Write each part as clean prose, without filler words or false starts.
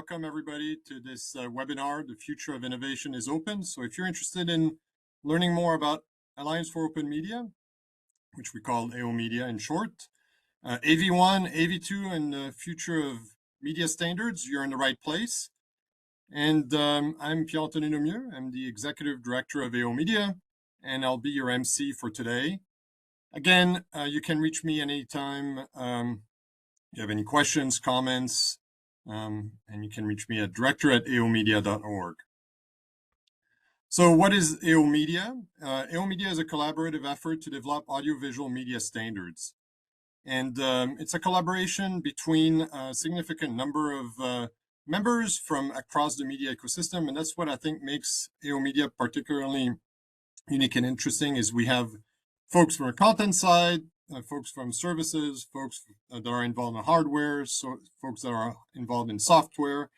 welcome everybody to this webinar. The Future of Innovation is Open. So if you're interested in learning more about Alliance for Open Media, which we call AOMedia in short, AV1, AV2, and the future of media standards, you're in the right place. And I'm Pierre-Anthony Lemieux. I'm the Executive Director of AOMedia, and I'll be your MC for today. Again, you can reach me anytime. If you have any questions, comments, and you can reach me at director@aomedia.org. So what is AOMedia? AOMedia is a collaborative effort to develop audiovisual media standards. And it's a collaboration between a significant number of members from across the media ecosystem. And that's what I think makes AOMedia particularly unique and interesting is we have folks from the content side, folks from services, folks that are involved in hardware, so folks that are involved in software.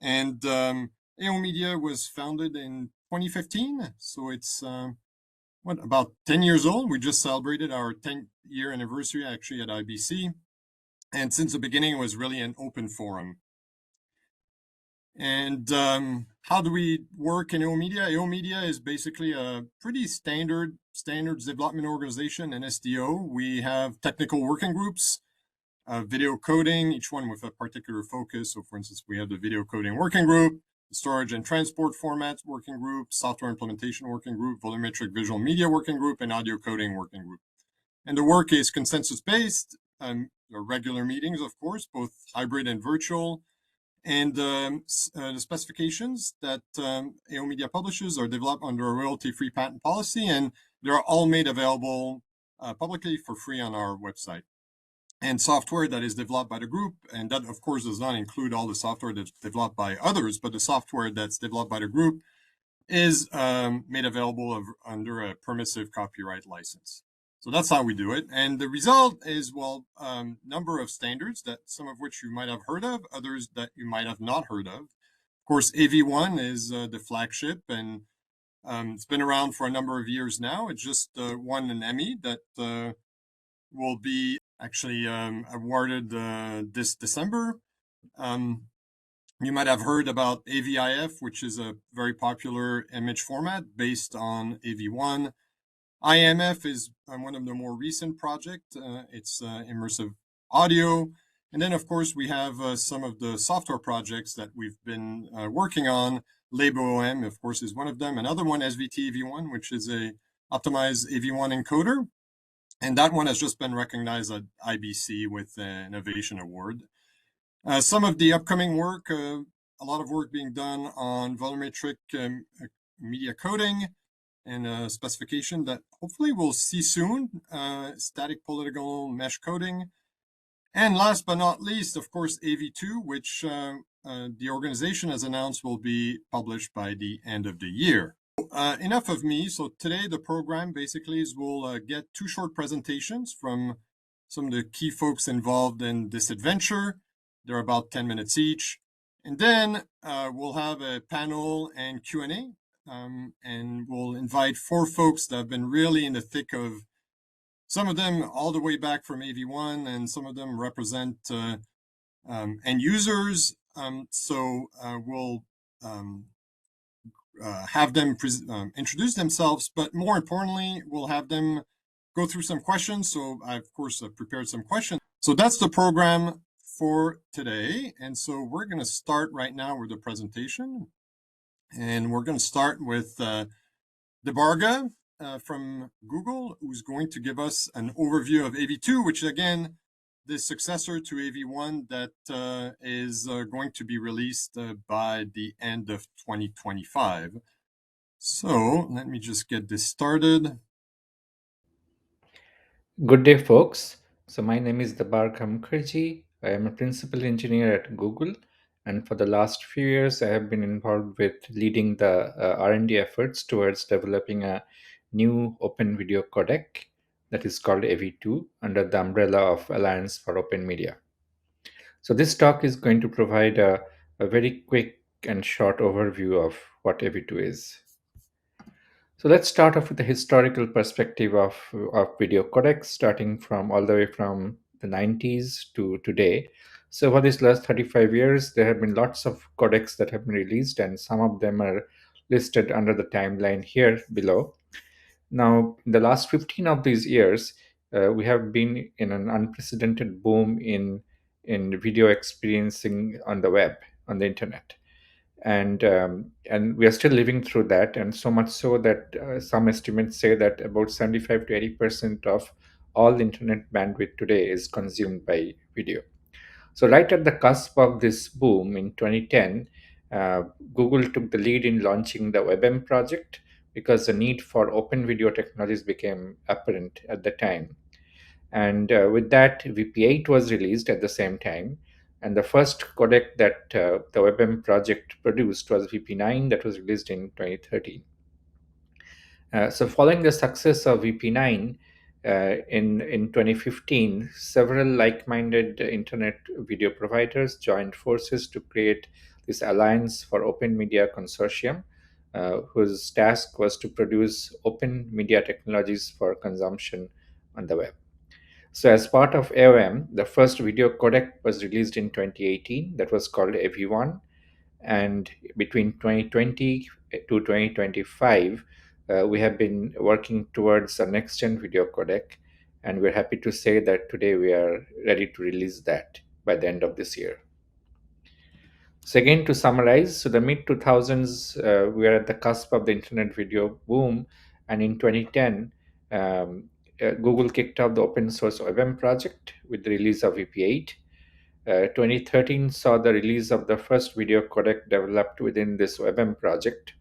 And AOMedia was founded in 2015, so it's about 10 years old. We just celebrated our 10-year anniversary actually at IBC. And since the beginning, it was really an open forum. And how do we work in AOMedia? AOMedia is basically a pretty standards development organization, an SDO. We have technical working groups, video coding, each one with a particular focus. So for instance, we have the video coding working group, the storage and transport formats working group, software implementation working group, volumetric visual media working group, and audio coding working group. And the work is consensus-based, there are regular meetings, of course, both hybrid and virtual. And the specifications that AOMedia publishes are developed under a royalty-free patent policy, and they're all made available publicly for free on our website. And software that is developed by the group, and that, of course, does not include all the software that's developed by others, but the software that's developed by the group is made available under a permissive copyright license. So that's how we do it. And the result is, well, number of standards that some of which you might have heard of, others that you might have not heard of. Of course, AV1 is the flagship, and it's been around for a number of years now. It just won an Emmy that will be actually awarded this December. You might have heard about AVIF, which is a very popular image format based on AV1. IMF is one of the more recent projects. It's immersive audio. And then, of course, we have some of the software projects that we've been working on. LabOM, of course, is one of them. Another one, SVT AV1, which is a optimized AV1 encoder. And that one has just been recognized at IBC with an Innovation Award. Some of the upcoming work, a lot of work being done on volumetric media coding, and a specification that hopefully we'll see soon, static polygonal mesh coding. And last but not least, of course, AV2, which the organization has announced will be published by the end of the year. Enough of me. So today the program basically is we'll get two short presentations from some of the key folks involved in this adventure. They're about 10 minutes each. And then we'll have a panel and Q&A. And we'll invite four folks that have been really in the thick of, some of them all the way back from AV1, and some of them represent end users. So we'll have them introduce themselves, but more importantly, we'll have them go through some questions. So I, of course, prepared some questions. So that's the program for today. And so we're going to start right now with the presentation. And we're going to start with Debarga from Google, who's going to give us an overview of AV2, which is, again, the successor to AV1 that is going to be released by the end of 2025. So let me just get this started. Good day, folks. So my name is Debarga Mukherjee. I am a principal engineer at Google. And for the last few years, I have been involved with leading the R&D efforts towards developing a new open video codec that is called AV2 under the umbrella of Alliance for Open Media. So this talk is going to provide a very quick and short overview of what AV2 is. So let's start off with the historical perspective of video codecs, starting from all the way from the 90s to today. So for these last 35 years, there have been lots of codecs that have been released, and some of them are listed under the timeline here below. Now, in the last 15 of these years, we have been in an unprecedented boom in video experiencing on the web, on the internet, and we are still living through that, and so much so that some estimates say that about 75 to 80% of all internet bandwidth today is consumed by video. So, right at the cusp of this boom in 2010, uh, Google took the lead in launching the WebM project because the need for open video technologies became apparent at the time. And with that, VP8 was released at the same time. And the first codec that the WebM project produced was VP9, that was released in 2013. So, following the success of VP9 in 2015, several like minded internet video providers joined forces to create this Alliance for Open Media Consortium, whose task was to produce open media technologies for consumption on the web. So, as part of AOM, the first video codec was released in 2018, that was called AV1, and between 2020 to 2025 we have been working towards a next gen video codec, and we're happy to say that today we are ready to release that by the end of this year. So again, to summarize, so the mid 2000s, we are at the cusp of the internet video boom, and in 2010 Google kicked off the open source OEM project with the release of VP8. 2013 saw the release of the first video codec developed within this WebM project.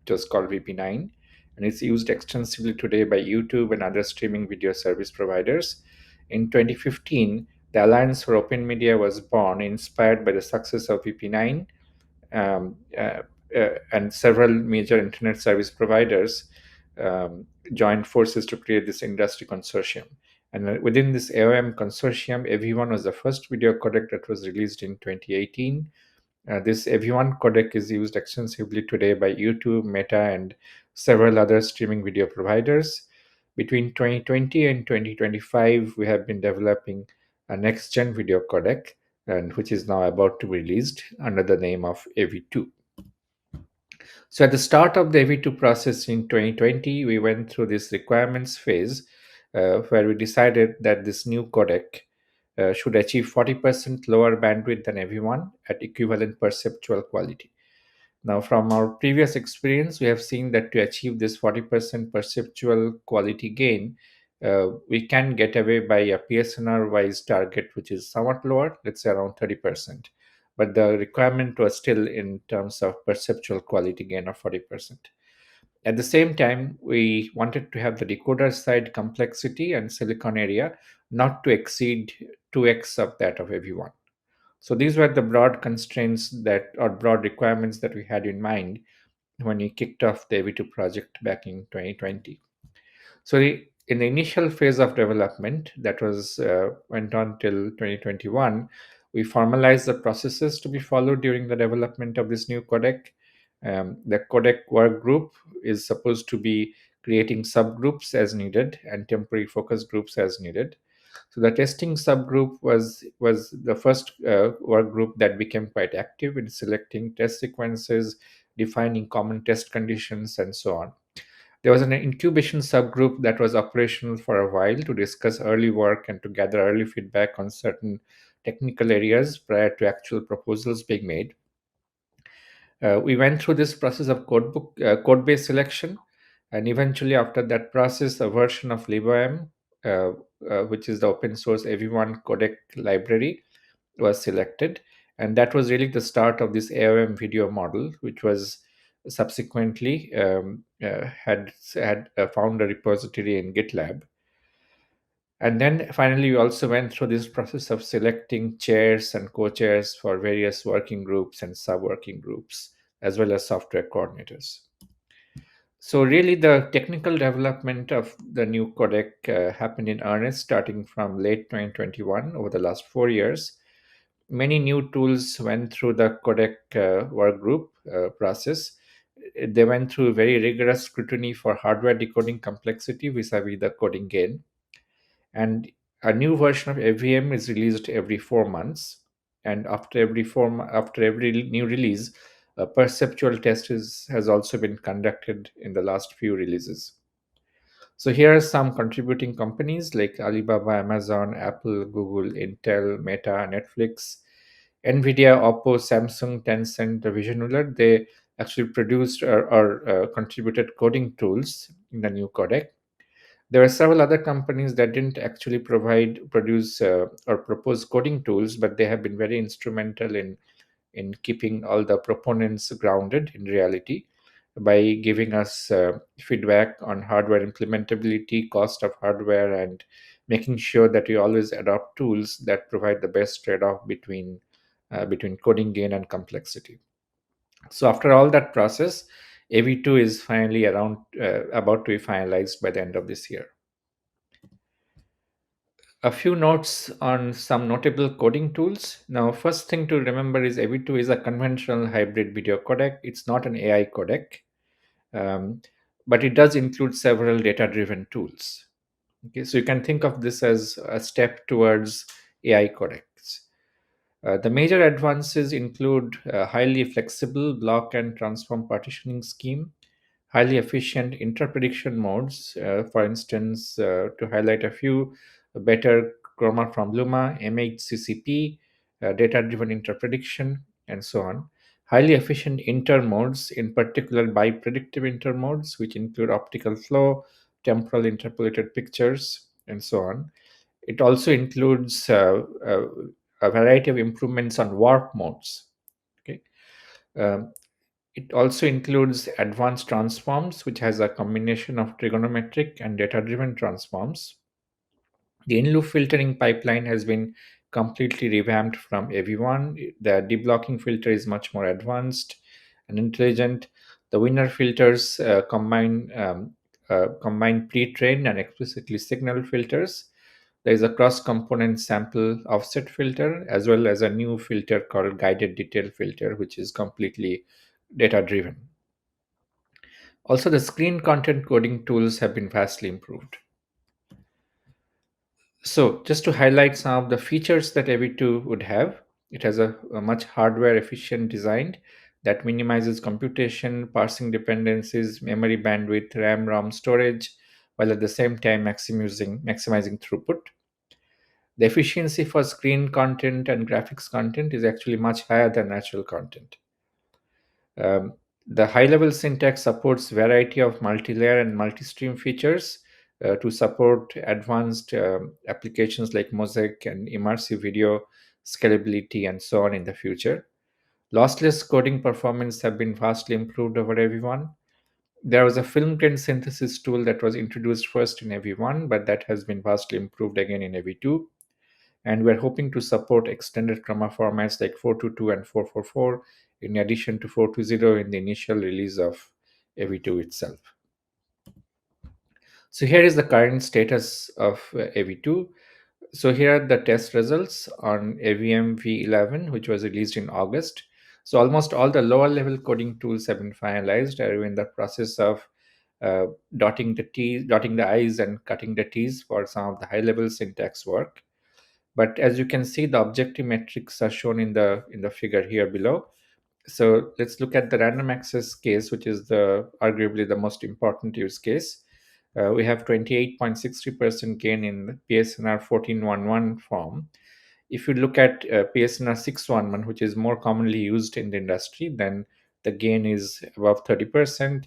It was called VP9, and it's used extensively today by YouTube and other streaming video service providers. In 2015, the Alliance for Open Media was born, inspired by the success of VP9, um, uh, and several major internet service providers joined forces to create this industry consortium. And within this AOM consortium, AV1 was the first video codec that was released in 2018. This AV1 codec is used extensively today by YouTube, Meta, and several other streaming video providers. Between 2020 and 2025, we have been developing a next gen video codec, and which is now about to be released under the name of AV2. So at the start of the AV2 process in 2020, we went through this requirements phase where we decided that this new codec should achieve 40% lower bandwidth than AV1 at equivalent perceptual quality. Now, from our previous experience, we have seen that to achieve this 40% perceptual quality gain, we can get away by a PSNR wise target, which is somewhat lower, let's say around 30%. But the requirement was still in terms of perceptual quality gain of 40%. At the same time, we wanted to have the decoder side complexity and silicon area not to exceed 2x of that of AV1. So these were the broad constraints that, or broad requirements that we had in mind when we kicked off the AV2 project back in 2020. So in the initial phase of development, that was went on till 2021, we formalized the processes to be followed during the development of this new codec. The codec work group is supposed to be creating subgroups as needed and temporary focus groups as needed. So the testing subgroup was the first work group that became quite active in selecting test sequences, defining common test conditions, and so on. There was an incubation subgroup that was operational for a while to discuss early work and to gather early feedback on certain technical areas prior to actual proposals being made. We went through this process of code base selection, and eventually, after that process, a version of LibOM, uh, which is the open source AV1 codec library, was selected, and that was really the start of this AOM video model, which was subsequently had found a repository in GitLab. And then finally, we also went through this process of selecting chairs and co-chairs for various working groups and sub-working groups, as well as software coordinators. So really, the technical development of the new codec happened in earnest starting from late 2021 over the last 4 years. Many new tools went through the codec work group process. They went through very rigorous scrutiny for hardware decoding complexity vis-a-vis the coding gain. And a new version of AVM is released every 4 months. And after every new release, a perceptual test has also been conducted in the last few releases. So here are some contributing companies like Alibaba, Amazon, Apple, Google, Intel, Meta, Netflix, Nvidia, Oppo, Samsung, Tencent, Vision Ruler. They actually produced or contributed coding tools in the new codec. There were several other companies that didn't actually produce or propose coding tools, but they have been very instrumental in keeping all the proponents grounded in reality by giving us feedback on hardware implementability, cost of hardware, and making sure that we always adopt tools that provide the best trade-off between coding gain and complexity. So after all that process, AV2 is finally about to be finalized by the end of this year. A few notes on some notable coding tools. Now, first thing to remember is AV2 is a conventional hybrid video codec. It's not an AI codec, um, but it does include several data-driven tools. Okay, so you can think of this as a step towards AI codecs. The major advances include a highly flexible block and transform partitioning scheme, highly efficient interprediction modes, for instance, to highlight a few: better chroma from Luma, MHCCP, data-driven interprediction, and so on. Highly efficient intermodes, in particular by predictive intermodes, which include optical flow, temporal interpolated pictures, and so on. It also includes a variety of improvements on warp modes. Okay. Um, it also includes advanced transforms, which has a combination of trigonometric and data driven transforms. The in loop filtering pipeline has been completely revamped from AV1. The deblocking filter is much more advanced and intelligent. The winner filters combine pre trained and explicitly signaled filters. There is a cross component sample offset filter, as well as a new filter called guided detail filter, which is completely data driven. Also, the screen content coding tools have been vastly improved. So, just to highlight some of the features that AV2 would have, it has a much hardware efficient design that minimizes computation, parsing dependencies, memory bandwidth, RAM, ROM storage, while at the same time maximizing throughput. The efficiency for screen content and graphics content is actually much higher than natural content. Um, the high-level syntax supports variety of multi-layer and multi-stream features to support advanced applications like mosaic and immersive video scalability and so on in the future. Lossless coding performance have been vastly improved over AV1. There was a film grain synthesis tool that was introduced first in AV1, but that has been vastly improved again in AV2. And we're hoping to support extended chroma formats like 422 and 444 in addition to 420 in the initial release of AV2 itself. So here is the current status of AV2. So here are the test results on AVM v11, which was released in August. So almost all the lower level coding tools have been finalized. Are in the process of dotting the I's and cutting the T's for some of the high level syntax work. But as you can see, the objective metrics are shown in the figure here below. So let's look at the random access case, which is the arguably the most important use case. We have 28.63% gain in PSNR 1411 form. If you look at PSNR 611, which is more commonly used in the industry, then the gain is above 30%,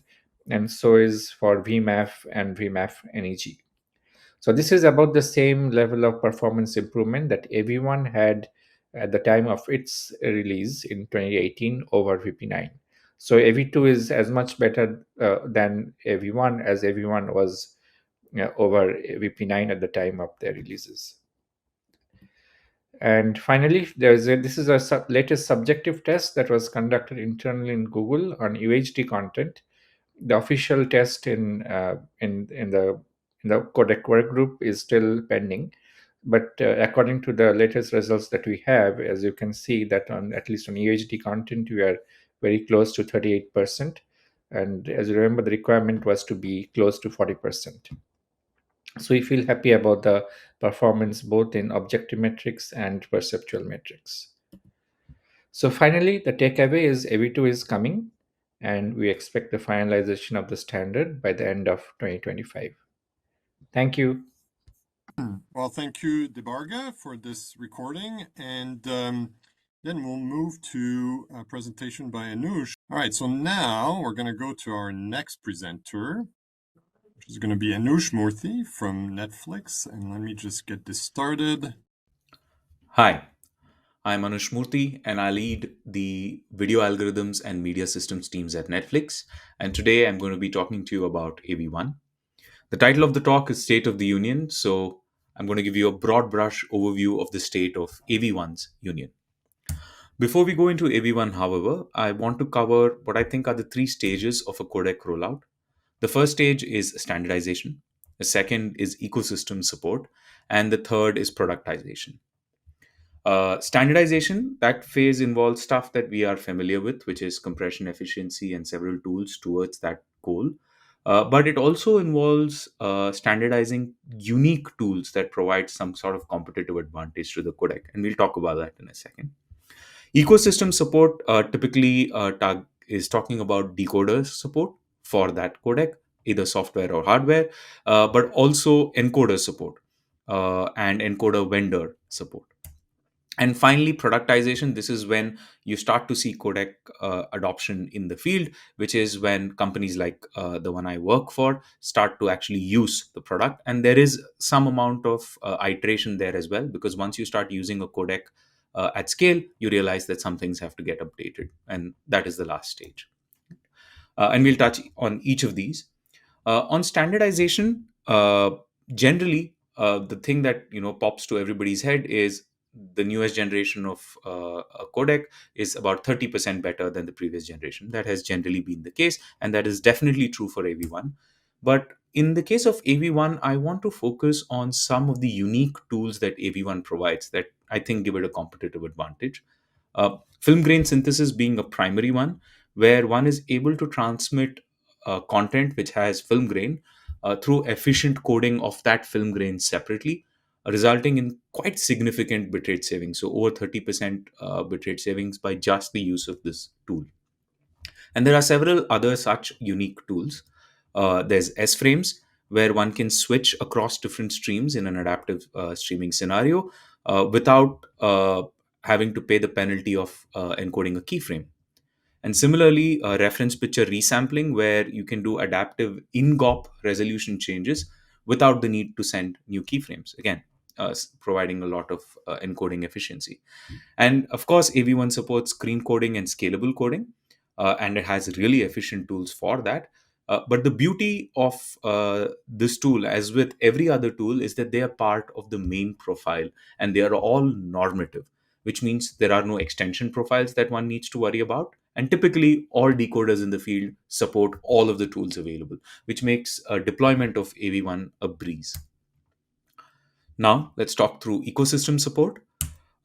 and so is for VMAF and VMAF NEG. So this is about the same level of performance improvement that everyone had at the time of its release in 2018 over VP9. So AV2 is as much better than AV1 as AV1 was over VP9 at the time of their releases. And finally, this is a latest subjective test that was conducted internally in Google on UHD content. The official test in the codec work group is still pending, but according to the latest results that we have, as you can see that on at least on UHD content we are very close to 38%, and as you remember the requirement was to be close to 40%. So we feel happy about the performance both in objective metrics and perceptual metrics. So finally, the takeaway is AV2 is coming, and we expect the finalization of the standard by the end of 2025. Thank you. Well, thank you, Debarga, for this recording. And then we'll move to a presentation by Anush. All right, so now we're going to go to our next presenter, which is going to be Anush Murthy from Netflix. And let me just get this started. Hi, I'm Anush Murthy and I lead the video algorithms and media systems teams at Netflix. And today I'm going to be talking to you about AV1. The title of the talk is State of the Union, so I'm going to give you a broad brush overview of the state of AV1's union. Before we go into AV1, however, I want to cover what I think are the three stages of a codec rollout. The first stage is standardization, the second is ecosystem support, and the third is productization. Standardization, that phase involves stuff that we are familiar with, which is compression efficiency and several tools towards that goal. But it also involves standardizing unique tools that provide some sort of competitive advantage to the codec. And we'll talk about that in a second. Ecosystem support typically is talking about decoder support for that codec, either software or hardware, but also encoder support and encoder vendor support. And finally, productization. This is when you start to see codec adoption in the field, which is when companies like the one I work for start to actually use the product. And there is some amount of iteration there as well, because once you start using a codec at scale, you realize that some things have to get updated. And that is the last stage. And we'll touch on each of these. On standardization, generally, the thing that pops to everybody's head is the newest generation of a codec is about 30% better than the previous generation. That has generally been the case, and that is definitely true for AV1. But in the case of AV1, I want to focus on some of the unique tools that AV1 provides that I think give it a competitive advantage. Film grain synthesis being a primary one, where one is able to transmit content which has film grain through efficient coding of that film grain separately, resulting in quite significant bitrate savings. So, over 30% bitrate savings by just the use of this tool. And there are several other such unique tools. There's S frames, where one can switch across different streams in an adaptive streaming scenario without having to pay the penalty of encoding a keyframe. And similarly, reference picture resampling, where you can do adaptive in-GOP resolution changes without the need to send new keyframes. Again, providing a lot of encoding efficiency. And of course, AV1 supports screen coding and scalable coding, and it has really efficient tools for that. But the beauty of this tool, as with every other tool, is that they are part of the main profile and they are all normative, which means there are no extension profiles that one needs to worry about. And typically, all decoders in the field support all of the tools available, which makes deployment of AV1 a breeze. Now, let's talk through ecosystem support.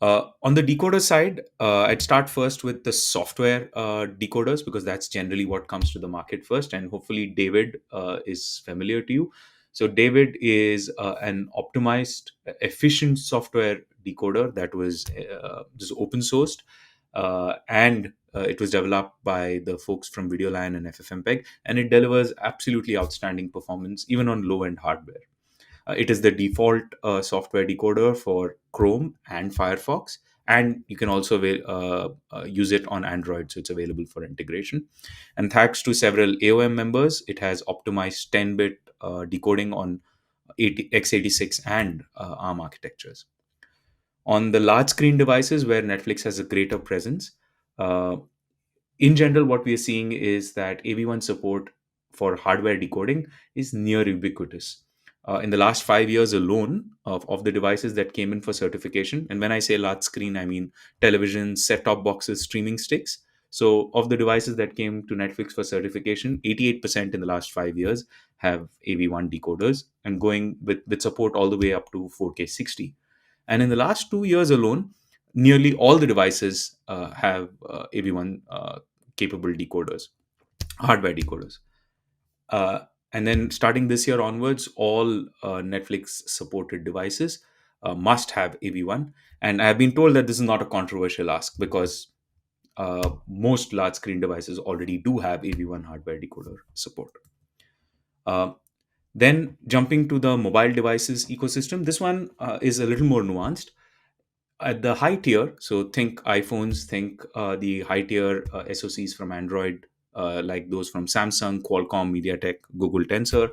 On the decoder side, I'd start first with the software decoders, because that's generally what comes to the market first. And hopefully, David is familiar to you. So, David is an optimized, efficient software decoder that was just open sourced. And it was developed by the folks from Videoline and FFmpeg, and it delivers absolutely outstanding performance even on low end hardware. It is the default software decoder for Chrome and Firefox, and you can also use it on Android, so it's available for integration. And thanks to several AOM members, it has optimized 10-bit decoding on x86 and ARM architectures. On the large screen devices where Netflix has a greater presence, uh, in general, what we are seeing is that AV1 support for hardware decoding is near ubiquitous. In the last 5 years alone, of the devices that came in for certification, and when I say large screen, I mean televisions, set top boxes, streaming sticks. So, of the devices that came to Netflix for certification, 88% in the last 5 years have AV1 decoders, and going with support all the way up to 4K 60. And in the last 2 years alone, nearly all the devices have AV1 capable decoders, hardware decoders. Uh, and then starting this year onwards, all Netflix supported devices must have AV1. And I've been told that this is not a controversial ask, because most large screen devices already do have AV1 hardware decoder support. Uh, then jumping to the mobile devices ecosystem, this one is a little more nuanced. At the high tier, so think iPhones, think the high tier SoCs from Android, like those from Samsung, Qualcomm, MediaTek, Google Tensor,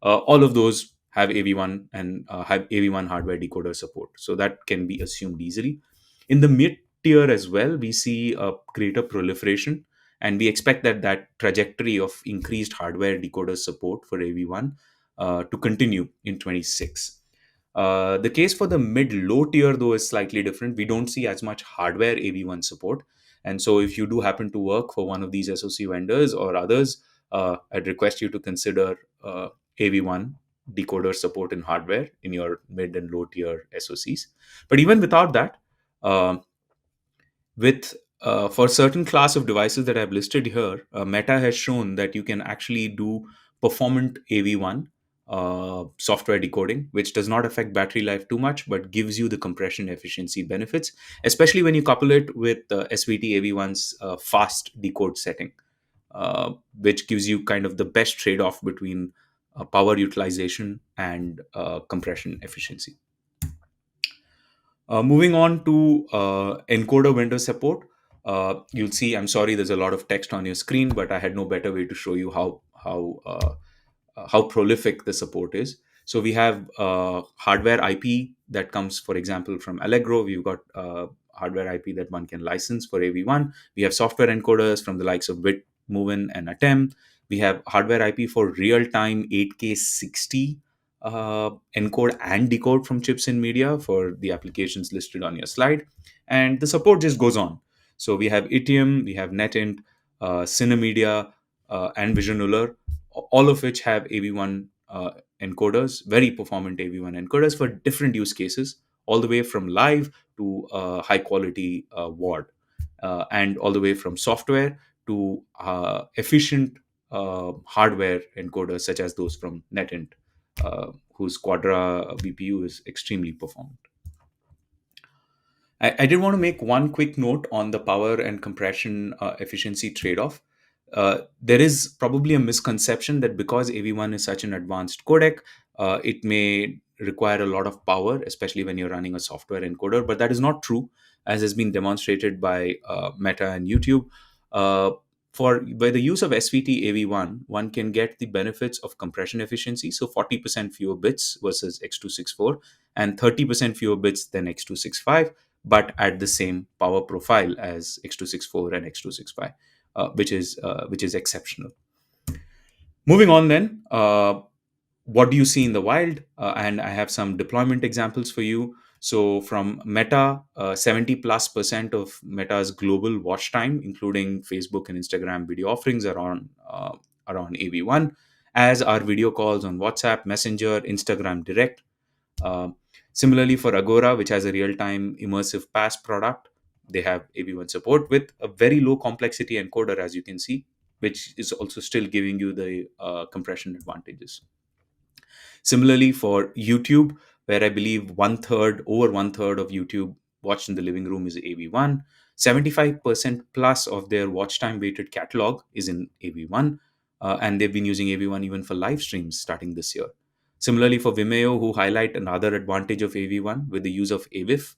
all of those have AV1 and have AV1 hardware decoder support. So that can be assumed easily. In the mid tier as well, we see a greater proliferation, and we expect that trajectory of increased hardware decoder support for AV1 to continue in 26. The case for the mid low tier, though, is slightly different. We don't see as much hardware AV1 support. And so, if you do happen to work for one of these SoC vendors or others, I'd request you to consider AV1 decoder support in hardware in your mid and low tier SoCs. But even without that, uh, with for certain class of devices that I've listed here, Meta has shown that you can actually do performant AV1 software decoding, which does not affect battery life too much, but gives you the compression efficiency benefits, especially when you couple it with SVT AV1's fast decode setting, which gives you kind of the best trade off between power utilization and compression efficiency. Moving on to encoder vendor support, you'll see. I'm sorry, there's a lot of text on your screen, but I had no better way to show you how prolific the support is. So we have hardware IP that comes, for example, from Allegro. We've got hardware IP that one can license for AV1. We have software encoders from the likes of Bitmovin and Atem. We have hardware IP for real-time 8K 60 encode and decode from chips in media for the applications listed on your slide. And the support just goes on. So we have Itium, we have NetInt, Cinemedia, and Visionular, all of which have AV1 encoders, very performant AV1 encoders for different use cases, all the way from live to high quality WAD, and all the way from software to efficient hardware encoders such as those from NetInt, whose Quadra BPU is extremely performant. I did want to make one quick note on the power and compression efficiency trade off. There is probably a misconception that because AV1 is such an advanced codec, it may require a lot of power, especially when you're running a software encoder. But that is not true, as has been demonstrated by Meta and YouTube. By the use of SVT AV1, one can get the benefits of compression efficiency, so 40% fewer bits versus X264, and 30% fewer bits than X265, but at the same power profile as X264 and X265, which is exceptional. Moving on, then, what do you see in the wild? And I have some deployment examples for you. So from Meta, 70+% of Meta's global watch time, including Facebook and Instagram video offerings, are on AV1, as are video calls on WhatsApp, Messenger, Instagram Direct. Similarly, for Agora, which has a real-time immersive pass product, they have AV1 support with a very low complexity encoder, as you can see, which is also still giving you the compression advantages. Similarly, for YouTube, where I believe over one third of YouTube watched in the living room is AV1, 75% plus of their watch time weighted catalog is in AV1, and they've been using AV1 even for live streams starting this year. Similarly, for Vimeo, who highlight another advantage of AV1 with the use of AVIF,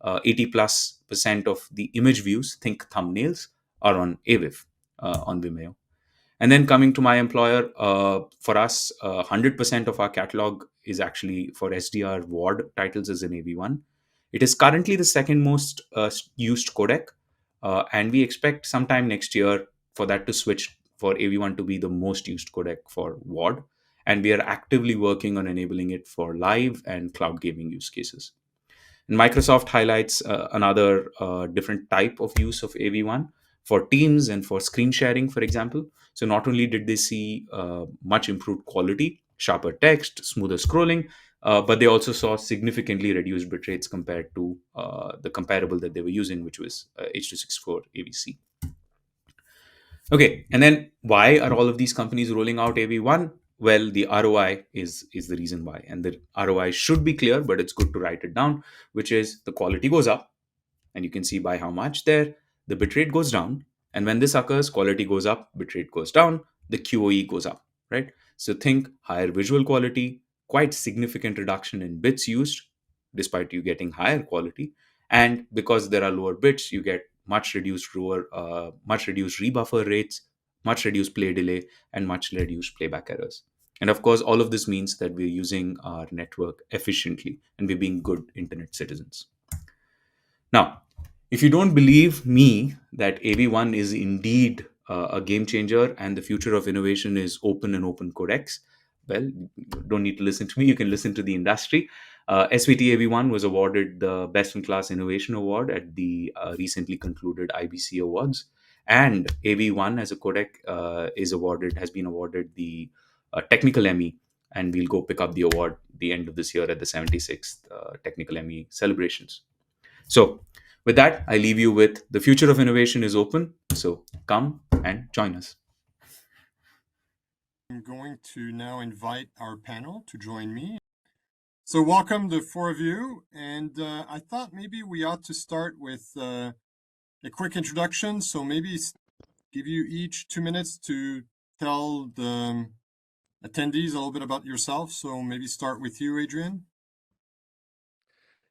80+% of the image views, think thumbnails, are on AVIF on Vimeo. And then coming to my employer, for us, 100% of our catalog is actually for SDR WAD titles is in AV1. It is currently the second most used codec, and we expect sometime next year for that to switch for AV1 to be the most used codec for WAD. And we are actively working on enabling it for live and cloud gaming use cases. And Microsoft highlights another different type of use of AV1 for Teams and for screen sharing, for example. So not only did they see much improved quality, sharper text, smoother scrolling, but they also saw significantly reduced bit rates compared to the comparable that they were using, which was H.264 AVC. Okay, and then why are all of these companies rolling out AV1? Well, the ROI is the reason why. And the ROI should be clear, but it's good to write it down, which is the quality goes up, and you can see by how much there. the bitrate goes down. And when this occurs, quality goes up, bitrate goes down, the QoE goes up, right? So think higher visual quality, quite significant reduction in bits used, despite you getting higher quality. And because there are lower bits, you get much reduced rebuffer rates, much reduced play delay, and much reduced playback errors. And of course, all of this means that we're using our network efficiently and we're being good internet citizens. Now, if you don't believe me that AV1 is indeed a game changer and the future of innovation is open and open codecs, well, you don't need to listen to me. You can listen to the industry. SVT AV1 was awarded the Best in Class Innovation Award at the recently concluded IBC Awards, and AV1 as a codec has been awarded the Technical Emmy, and we'll go pick up the award the end of this year at the 76th Technical Emmy celebrations. So, with that, I leave you with the future of innovation is open. So, come and join us. I'm going to now invite our panel to join me. So, welcome the four of you. And I thought maybe we ought to start with a quick introduction. So, maybe give you each 2 minutes to tell the attendees a little bit about yourself. So, maybe start with you, Adrian.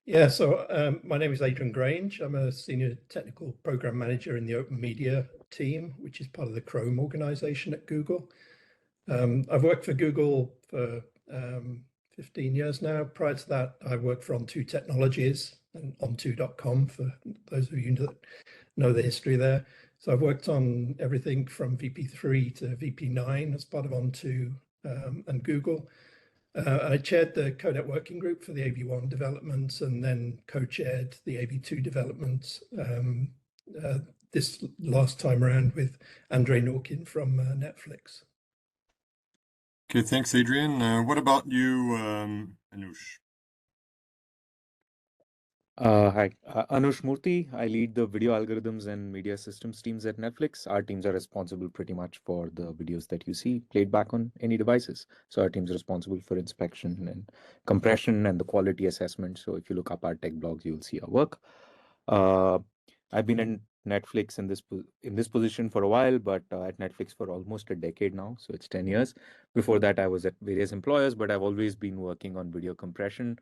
Yeah, so my name is Adrian Grange. I'm a senior technical program manager in the AOMedia team, which is part of the Chrome organization at Google. I've worked for Google for 15 years now. Prior to that, I worked for On2 Technologies and on2.com for those of you that know the history there. So I've worked on everything from VP3 to VP9 as part of On2 and Google. I chaired the codec working group for the AV1 development and then co-chaired the AV2 development this last time around with Andrei Norkin from Netflix. Okay, thanks, Adrian. What about you, Anush? Hi, Anush Murthy. I lead the video algorithms and media systems teams at Netflix. Our teams are responsible pretty much for the videos that you see played back on any devices. So our team's responsible for inspection and compression and the quality assessment. So if you look up our tech blogs, you'll see our work. I've been in Netflix in this position for a while, but at Netflix for almost a decade now. So it's 10 years. Before that, I was at various employers, but I've always been working on video compression.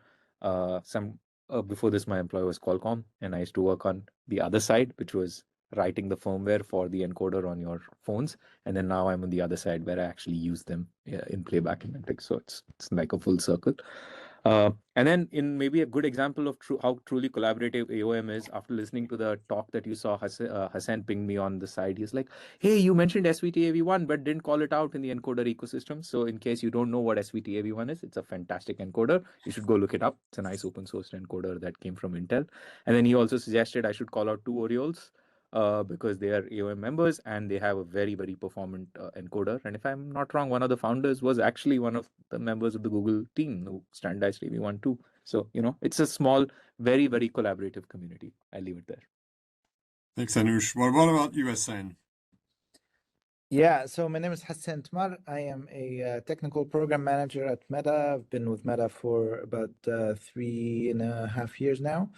Before this, my employer was Qualcomm, and I used to work on the other side, which was writing the firmware for the encoder on your phones. And then now I'm on the other side where I actually use them in playback in Netflix. So it's like a full circle. And then in maybe a good example of how truly collaborative AOM is, after listening to the talk that you saw, Hassan pinged me on the side. He's like, hey, you mentioned SVT AV1, but didn't call it out in the encoder ecosystem. So in case you don't know what SVT AV1 is, it's a fantastic encoder. You should go look it up. It's a nice open source encoder that came from Intel. And then he also suggested I should call out two Orioles. Because they are AOM members and they have a very, very performant encoder. And if I'm not wrong, one of the founders was actually one of the members of the Google team who standardized AV1 too. So, it's a small, very, very collaborative community. I'll leave it there. Thanks, Anush. What about you, Hassan? Yeah, so my name is Hassan Tmar. I am a technical program manager at Meta. I've been with Meta for about 3.5 years now.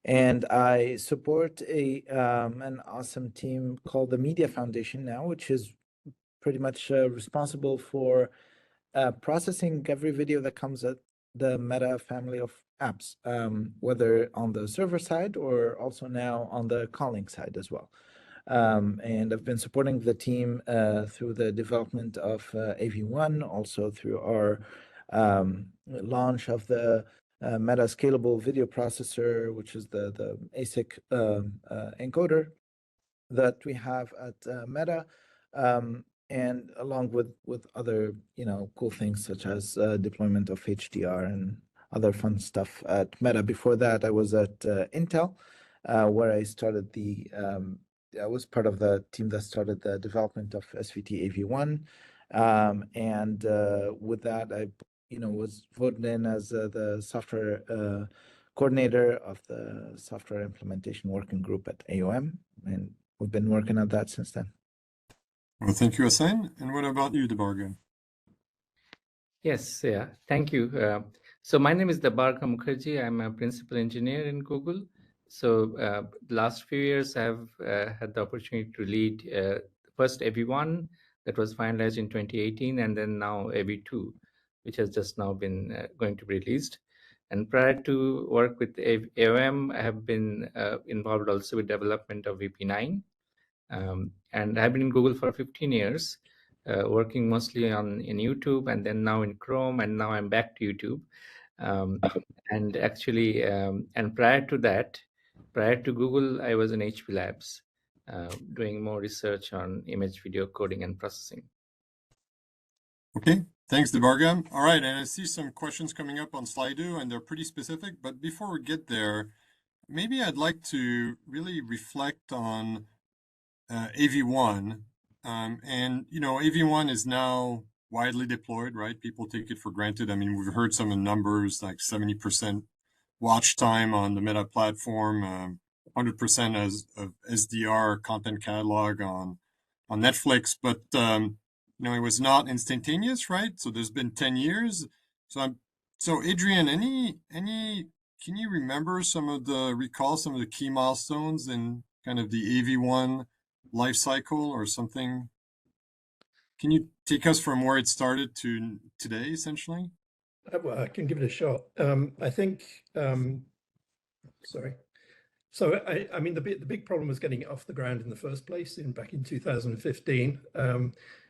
And I support an awesome team called the Media Foundation now, which is pretty much responsible for processing every video that comes at the Meta family of apps, whether on the server side or also now on the calling side as well. And I've been supporting the team through the development of AV1, also through our launch of the Meta Scalable Video Processor, which is the ASIC encoder that we have at Meta, and along with other cool things such as deployment of HDR and other fun stuff at Meta. Before that, I was at Intel, where I started I was part of the team that started the development of SVT AV1, and with that, I was voted in as the software coordinator of the software implementation working group at AOM, and we've been working on that since then. Well, thank you, Hassan. And what about you, Debarga? Yes, yeah, thank you. So my name is Debarga Mukherjee. I'm a principal engineer in Google. The last few years, I have had the opportunity to lead first AV1 that was finalized in 2018, and then now AV2, which has just now been going to be released. And prior to work with AOM, I have been involved also with development of VP9. And I've been in Google for 15 years, working mostly in YouTube, and then now in Chrome, and now I'm back to YouTube. And actually, and prior to that, prior to Google, I was in HP Labs, doing more research on image video coding and processing. Okay, thanks, Debarga. All right, and I see some questions coming up on Slido, and they're pretty specific. But before we get there, maybe I'd like to really reflect on AV1. And, you know, AV1 is now widely deployed, right? People take it for granted. I mean, we've heard some of the numbers, like 70% watch time on the Meta platform, 100% as of SDR content catalog on Netflix, but you know, it was not instantaneous, right? So there's been 10 years. So Adrian, can you remember recall some of the key milestones in kind of the AV1 life cycle or something? Can you take us from where it started to today, essentially? Well, I can give it a shot. I think, sorry. So I mean, the big problem was getting it off the ground in the first place back in 2015.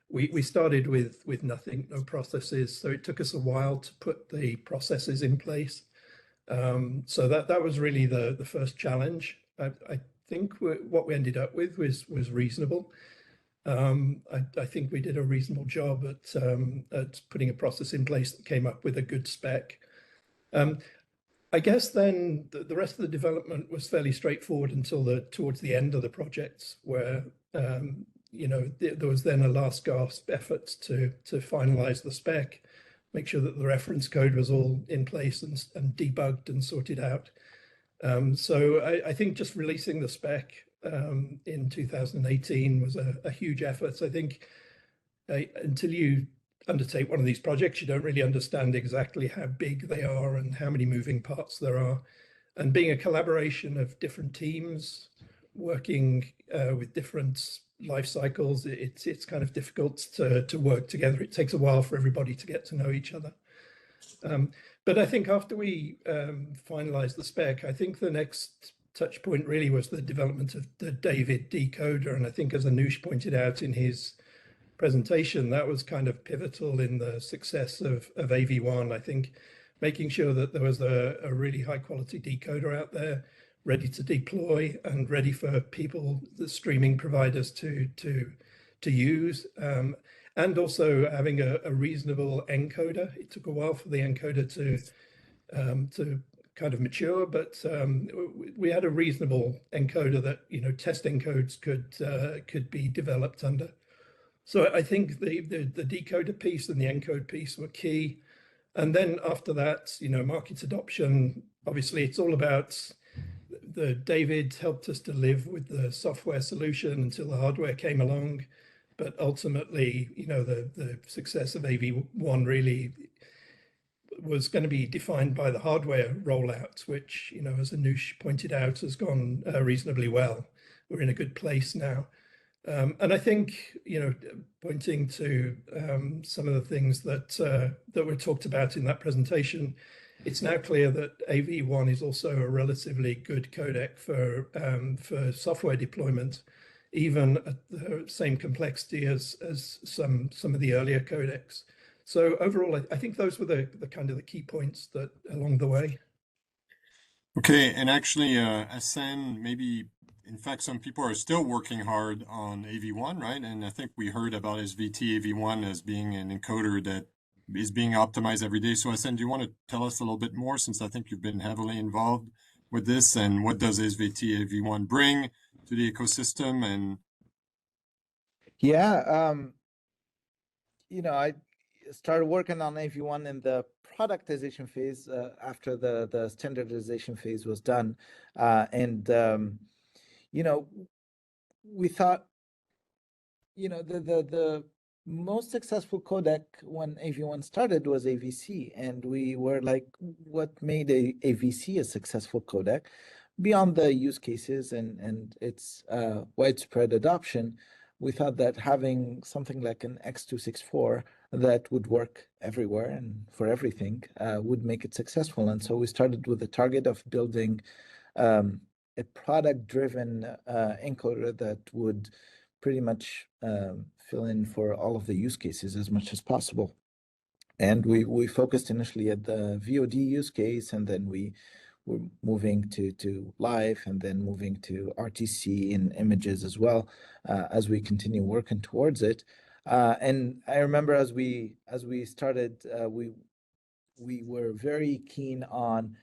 We started with nothing, no processes. So it took us a while to put the processes in place. So that was really the first challenge. I think what we ended up with was reasonable. I think we did a reasonable job at putting a process in place that came up with a good spec. I guess then the rest of the development was fairly straightforward until towards the end of the projects, where you know, there was then a last gasp effort to finalize the spec, make sure that the reference code was all in place and debugged and sorted out. So I think just releasing the spec in 2018 was a huge effort. I think until you undertake one of these projects, you don't really understand exactly how big they are and how many moving parts there are. And being a collaboration of different teams working with different life cycles, it's kind of difficult to work together. It takes a while for everybody to get to know each other. But I think after we finalized the spec, I think the next touch point really was the development of the David decoder. And I think, as Anush pointed out in his presentation, that was kind of pivotal in the success of AV1. I think making sure that there was a really high quality decoder out there, ready to deploy and ready for people, the streaming providers to use, and also having a reasonable encoder. It took a while for the encoder to kind of mature, but we had a reasonable encoder that, you know, test encodes could be developed under. So I think the decoder piece and the encode piece were key. And then after that, you know, market adoption, obviously it's all about the David helped us to live with the software solution until the hardware came along. But ultimately, you know, the success of AV1 really was going to be defined by the hardware rollout, which, you know, as Anush pointed out, has gone reasonably well. We're in a good place now. And I think, you know, pointing to some of the things that were talked about in that presentation, it's now clear that AV1 is also a relatively good codec for software deployment, even at the same complexity as some of the earlier codecs. So overall, I think those were the kind of the key points that along the way. Okay, and actually, Asen, maybe, in fact, some people are still working hard on AV1, right? And I think we heard about SVT AV1 as being an encoder that is being optimized every day. So Asen, do you want to tell us a little bit more, since I think you've been heavily involved with this, and what does SVT AV1 bring to the ecosystem? And yeah, you know, I started working on AV1 in the productization phase after the standardization phase was done. You know, we thought, you know, the most successful codec when AV1 started was AVC. And we were like, what made AVC a successful codec? beyond the use cases and its widespread adoption, we thought that having something like an X264 that would work everywhere and for everything would make it successful. And so we started with the target of building a product-driven encoder that would pretty much fill in for all of the use cases as much as possible. And we focused initially at the VOD use case, and then we were moving to live, and then moving to RTC and images as well as we continue working towards it. And I remember as we started, we were very keen on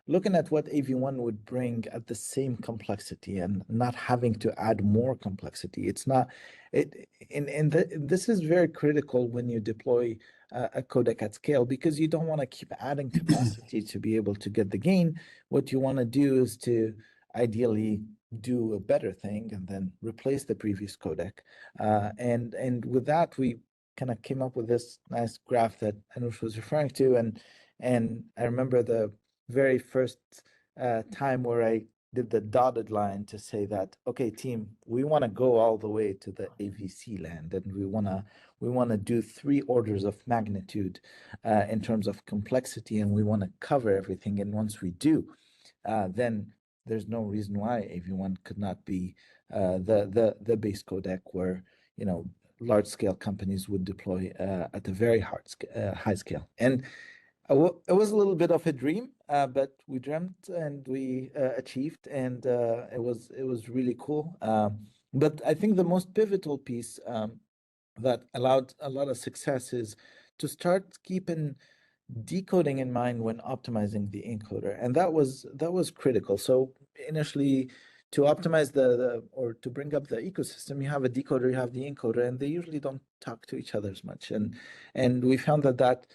looking at what AV1 would bring at the same complexity and not having to add more complexity. It's not this is very critical when you deploy a codec at scale, because you don't want to keep adding capacity to be able to get the gain. What you want to do is to ideally do a better thing and then replace the previous codec. And with that, we kind of came up with this nice graph that Anush was referring to. And I remember the very first time where I did the dotted line to say that, okay, team, we want to go all the way to the AVC land, and we want to do 3 orders of magnitude in terms of complexity, and we want to cover everything. And once we do, then there's no reason why AV1 could not be the base codec where, you know, large scale companies would deploy at a very high scale. And it was a little bit of a dream, but we dreamt and we achieved, and it was really cool. But I think the most pivotal piece that allowed a lot of success is to start keeping decoding in mind when optimizing the encoder, and that was critical. So initially, to optimize or to bring up the ecosystem, you have a decoder, you have the encoder, and they usually don't talk to each other as much. And we found that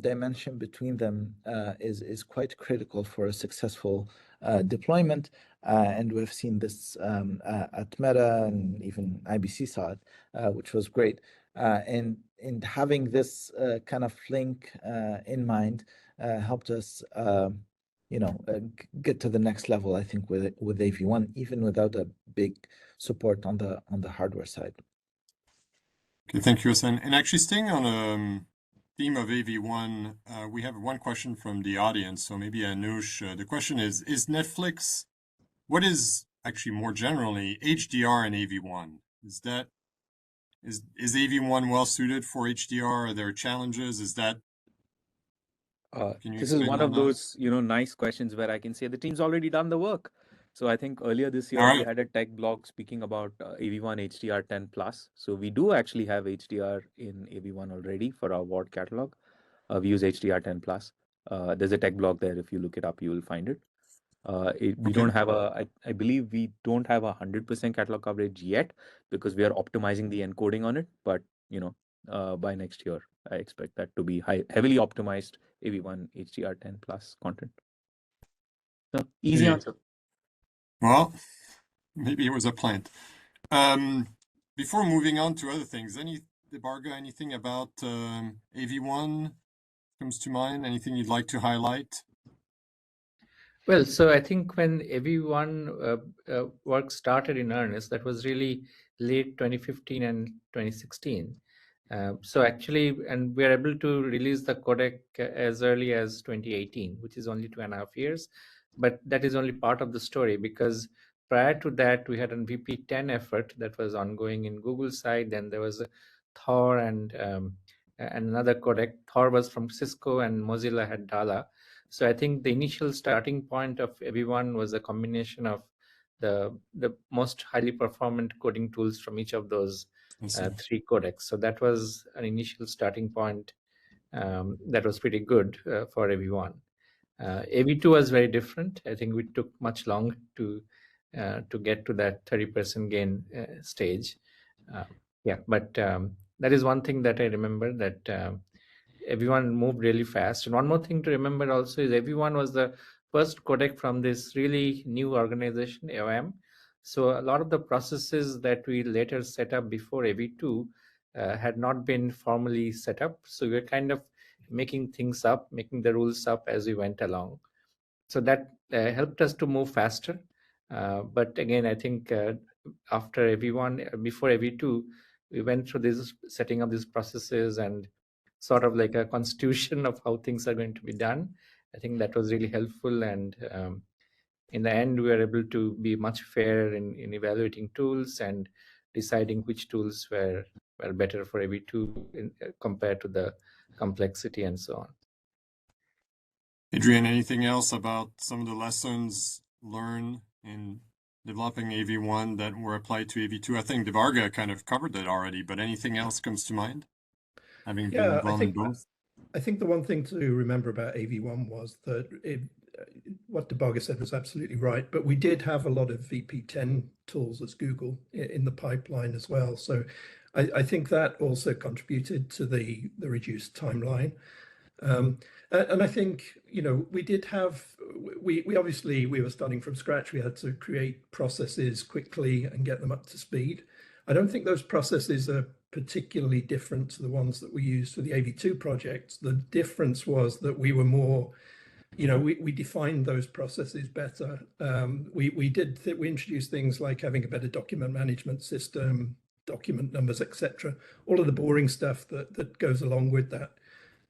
dimension between them is quite critical for a successful deployment. And we've seen this at Meta, and even IBC saw it, which was great. And having this kind of link in mind helped us get to the next level, I think, with AV1, even without a big support on the hardware side. Okay, thank you, Hassan. And actually, staying on theme of AV1, we have one question from the audience. So maybe Anush, the question is Netflix, what is actually more generally HDR and AV1? Is AV1 well suited for HDR? Are there challenges? This is one of those, nice questions where I can say the team's already done the work. So I think earlier this year we had a tech blog speaking about AV1 HDR 10 Plus. So we do actually have HDR in AV1 already for our ward catalog. We use HDR 10 Plus. There's a tech blog there. If you look it up, you will find it. We don't have I believe we don't have 100% catalog coverage yet, because we are optimizing the encoding on it. But, by next year, I expect that to be heavily optimized AV1 HDR 10 Plus content. So easy answer. Well, maybe it was a plant. Before moving on to other things, Debarga, anything about AV1 comes to mind? Anything you'd like to highlight? Well, so I think when AV1 work started in earnest, that was really late 2015 and 2016. So actually, and we are able to release the codec as early as 2018, which is only 2.5 years. But that is only part of the story, because prior to that, we had a VP10 effort that was ongoing in Google side. Then there was a Thor and another codec. Thor was from Cisco, and Mozilla had Dala. So I think the initial starting point of AV1 was a combination of the most highly performant coding tools from each of those 3 codecs. So that was an initial starting point that was pretty good for AV1. AV2 was very different. I think we took much longer to get to that 30% gain stage. But that is one thing that I remember, that everyone moved really fast. And one more thing to remember also is AV1 was the first codec from this really new organization, AOM. So a lot of the processes that we later set up before AV2 had not been formally set up. So we were kind of making things up, making the rules up as we went along. So that helped us to move faster. But again, I think after AV1, before AV2, we went through this setting up these processes and sort of like a constitution of how things are going to be done. I think that was really helpful. And in the end, we were able to be much fairer in evaluating tools and deciding which tools were better for AV2 compared to the complexity and so on. Adrian, anything else about some of the lessons learned in developing AV1 that were applied to AV2? I think Devarga kind of covered that already, but anything else comes to mind? Having been involved in both? I think the one thing to remember about AV1 was that what Devarga said was absolutely right, but we did have a lot of VP10 tools as Google in the pipeline as well. So I think that also contributed to the reduced timeline. And I think, you know, we did have, we obviously, we were starting from scratch. We had to create processes quickly and get them up to speed. I don't think those processes are particularly different to the ones that we used for the AV2 project. The difference was that we were more, you know, we defined those processes better. We introduced things like having a better document management system, document numbers, etc. All of the boring stuff that goes along with that.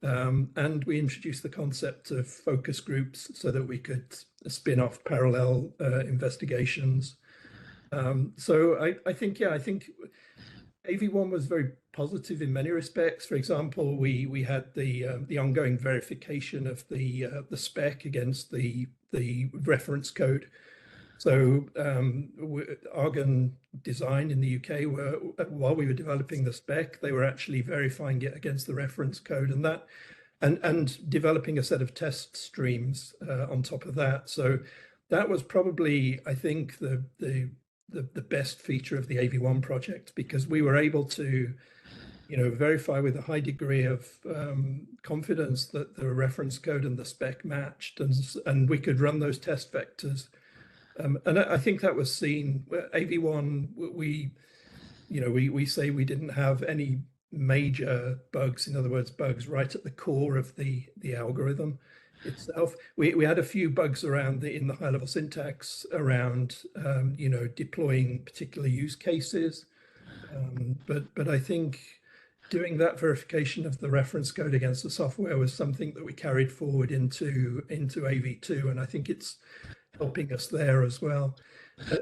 And we introduced the concept of focus groups so that we could spin off parallel investigations. So I think AV1 was very positive in many respects. For example, we had the ongoing verification of the spec against the reference code. So Argon Design in the UK were, while we were developing the spec, they were actually verifying it against the reference code, and that, and developing a set of test streams on top of that. So that was probably, I think, the best feature of the AV1 project, because we were able to, you know, verify with a high degree of confidence that the reference code and the spec matched, and we could run those test vectors. And I think that was seen. AV1, we say we didn't have any major bugs. In other words, bugs right at the core of the algorithm itself. We had a few bugs around in the high-level syntax around deploying particular use cases. But I think doing that verification of the reference code against the software was something that we carried forward into AV2, and I think it's helping us there as well.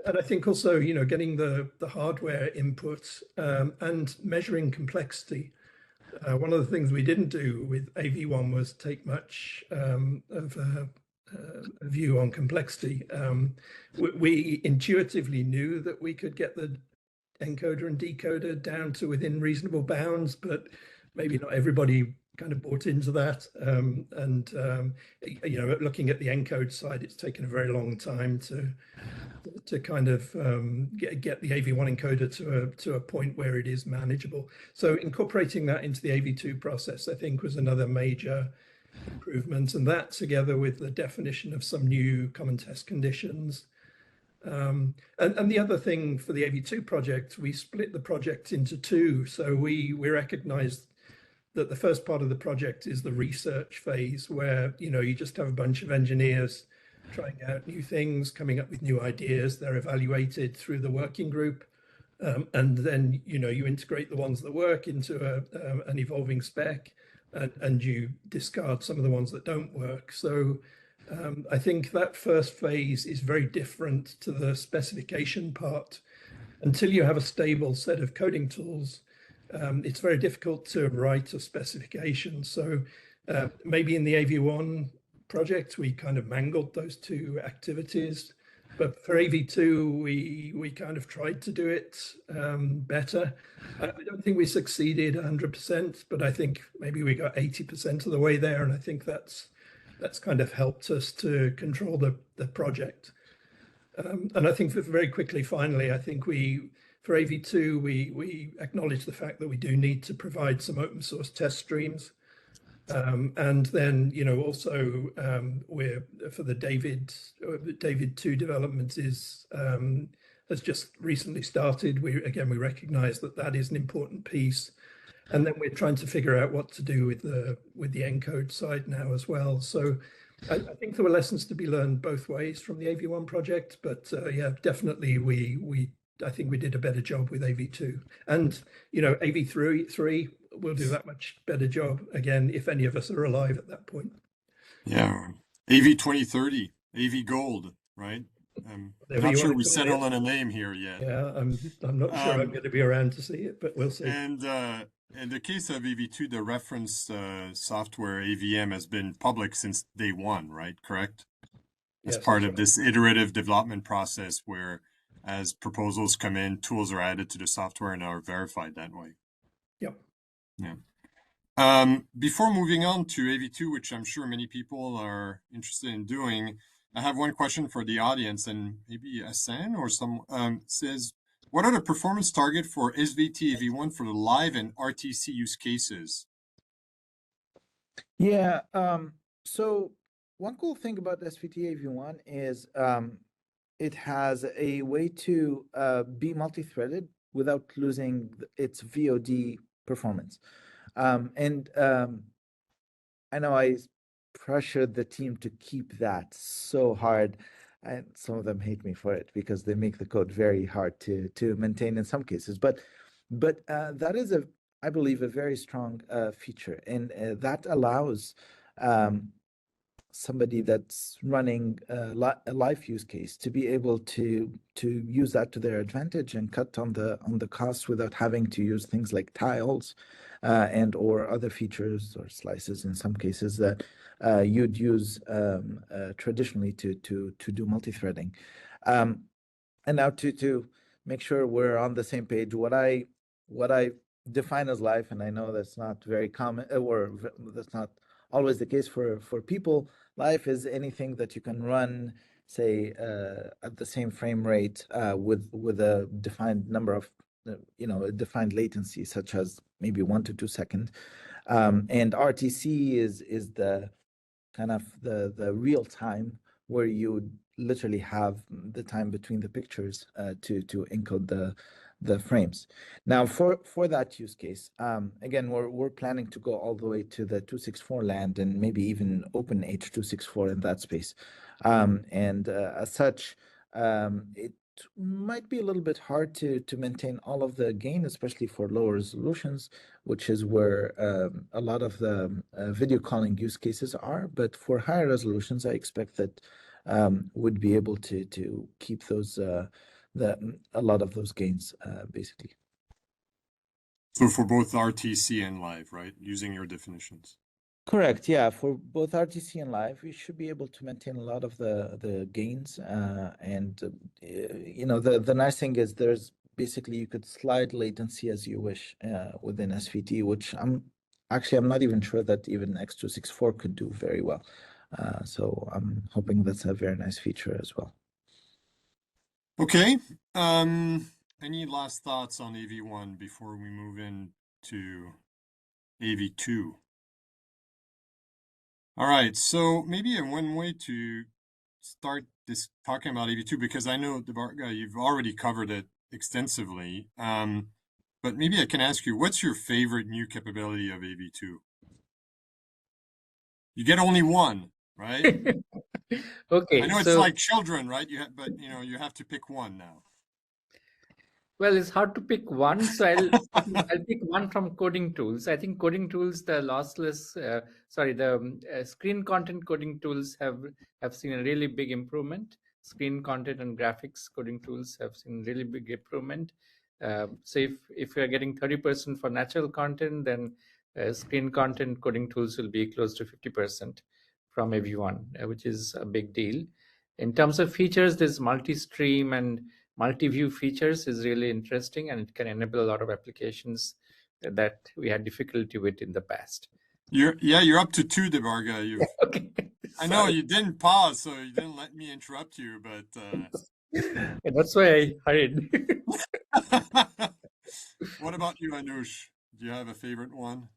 And I think also, you know, getting the hardware input and measuring complexity. One of the things we didn't do with AV1 was take much of a view on complexity. We intuitively knew that we could get the encoder and decoder down to within reasonable bounds, but maybe not everybody kind of bought into that. Looking at the encode side, it's taken a very long time to kind of get the AV1 encoder to a point where it is manageable. So incorporating that into the AV2 process, I think, was another major improvement, and that together with the definition of some new common test conditions. And the other thing for the AV2 project, we split the project into two. So we recognized that the first part of the project is the research phase, where, you know, you just have a bunch of engineers trying out new things, coming up with new ideas. They're evaluated through the working group. And then, you know, you integrate the ones that work into an evolving spec, and you discard some of the ones that don't work. So I think that first phase is very different to the specification part. Until you have a stable set of coding tools, it's very difficult to write a specification. So maybe in the AV1 project, we kind of mangled those two activities. But for AV2, we kind of tried to do it better. I don't think we succeeded 100%, but I think maybe we got 80% of the way there. And I think that's kind of helped us to control the project. And I think very quickly, finally, I think for AV2, we acknowledge the fact that we do need to provide some open source test streams. And then, you know, also we're for the David 2 development has just recently started. We recognize that is an important piece. And then we're trying to figure out what to do with the encode side now as well. So I think there were lessons to be learned both ways from the AV1 project, but yeah, definitely I think we did a better job with AV2, and AV3 will do that much better job again if any of us are alive at that point. Yeah, AV 2030, AV Gold, right? Whatever Not you sure want we to call settled it. on a name here yet. Yeah, I'm not sure I'm going to be around to see it, but we'll see. And in the case of AV2, the reference software AVM has been public since day one, right? Correct? As Yes, part that's of this iterative development process where as proposals come in, tools are added to the software and are verified that way. Yep. Yeah. Before moving on to AV2, which I'm sure many people are interested in doing, I have one question for the audience, and maybe Hassan or some says, what are the performance target for SVT AV1 for the live and RTC use cases? Yeah. So one cool thing about SVT AV1 is it has a way to be multi-threaded without losing its VOD performance. And I know I pressured the team to keep that so hard, and some of them hate me for it because they make the code very hard to maintain in some cases. But that is I believe a very strong feature, and that allows somebody that's running a live use case to be able to use that to their advantage and cut on the costs without having to use things like tiles and or other features or slices in some cases that you'd use traditionally to do multi-threading. And now to make sure we're on the same page, what I define as live, and I know that's not very common, or that's not always the case for people. Live is anything that you can run, say, at the same frame rate with a defined number of, a defined latency, such as maybe 1 to 2 seconds. And RTC is the kind of the real time where you literally have the time between the pictures to encode the frames. Now for that use case, again, we're planning to go all the way to the 264 land and maybe even open H264 in that space. And as such, it might be a little bit hard to maintain all of the gain, especially for lower resolutions, which is where a lot of the video calling use cases are. But for higher resolutions, I expect that would be able to keep those a lot of those gains basically. So for both RTC and live, right? Using your definitions. Correct. Yeah, for both RTC and live, we should be able to maintain a lot of the gains. And the nice thing is there's basically you could slide latency as you wish within SVT, which I'm not even sure that even X264 could do very well. So I'm hoping that's a very nice feature as well. Okay. Any last thoughts on AV1 before we move into AV2? All right, so maybe one way to start this talking about AV2, because I know you've already covered it extensively, but maybe I can ask you, what's your favorite new capability of AV2? You get only one, right? Okay, I know it's so like children, right? But you have to pick one now. well, it's hard to pick one, so I'll pick one from coding tools. I think coding tools, the screen content coding tools have seen a really big improvement. Screen content and graphics coding tools have seen really big improvement. So if you're getting 30% for natural content, then screen content coding tools will be close to 50% from everyone, which is a big deal. In terms of features, there's multi-stream and multi-view features is really interesting, and it can enable a lot of applications that we had difficulty with in the past. You're up to 2, Debarga. Okay. I know you didn't pause, so you didn't let me interrupt you, but that's why I hurried. What about you, Anush? Do you have a favorite one?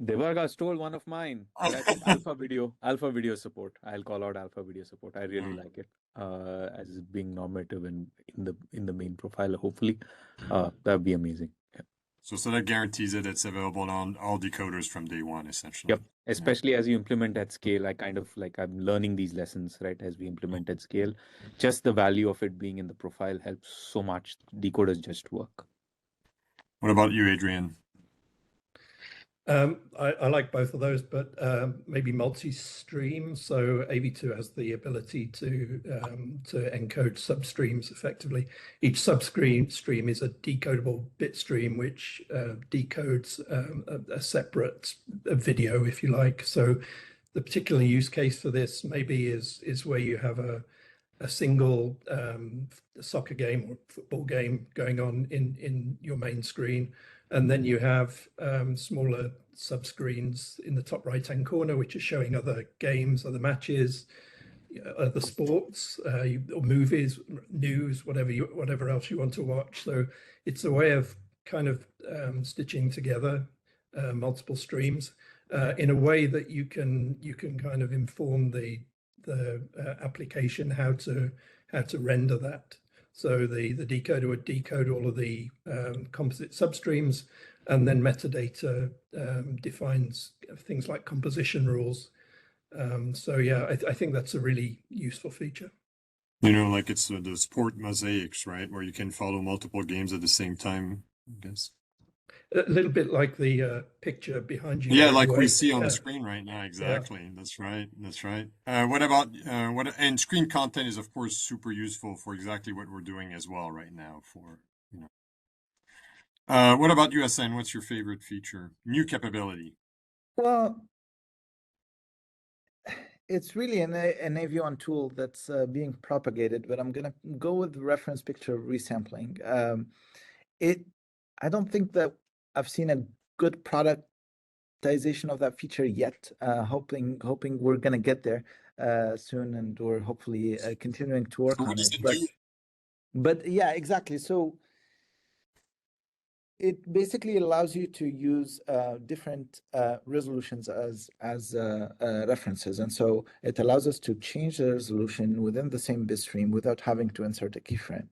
Devarga stole one of mine. But I think alpha video support. I'll call out alpha video support. I really like it as being normative in the main profile. Hopefully, that'd be amazing. Yeah. So that guarantees it. It's available on all decoders from day one, essentially. Yep. Especially as you implement at scale, I kind of like I'm learning these lessons, right? As we implement at scale, just the value of it being in the profile helps so much. Decoders just work. What about you, Adrian? I like both of those, but maybe multi-stream. So AV2 has the ability to encode substreams effectively. Each stream is a decodable bit stream, which decodes a separate video, if you like. So the particular use case for this maybe is where you have a single soccer game or football game going on in your main screen. And then you have smaller subscreens in the top right-hand corner, which are showing other games, other matches, other sports, or movies, news, whatever else you want to watch. So it's a way of kind of stitching together multiple streams in a way that you can kind of inform the application how to render that. So the decoder would decode all of the composite substreams, and then metadata defines things like composition rules. So yeah, I think that's a really useful feature. You know, like it's the sport mosaics, right? Where you can follow multiple games at the same time, I guess. A little bit like the picture behind you. Yeah, like anyway. we see on the screen right now. Exactly. Yeah. That's right. That's right. What about and screen content is of course super useful for exactly what we're doing as well right now for, you know. What about USN? What's your favorite feature? New capability. Well, it's really an AV1 tool that's being propagated, but I'm gonna go with the reference picture resampling. I don't think that I've seen a good productization of that feature yet. Hoping we're gonna get there soon, and we're hopefully continuing to work on it. But yeah, exactly. So it basically allows you to use different resolutions as references, and so it allows us to change the resolution within the same bit stream without having to insert a keyframe.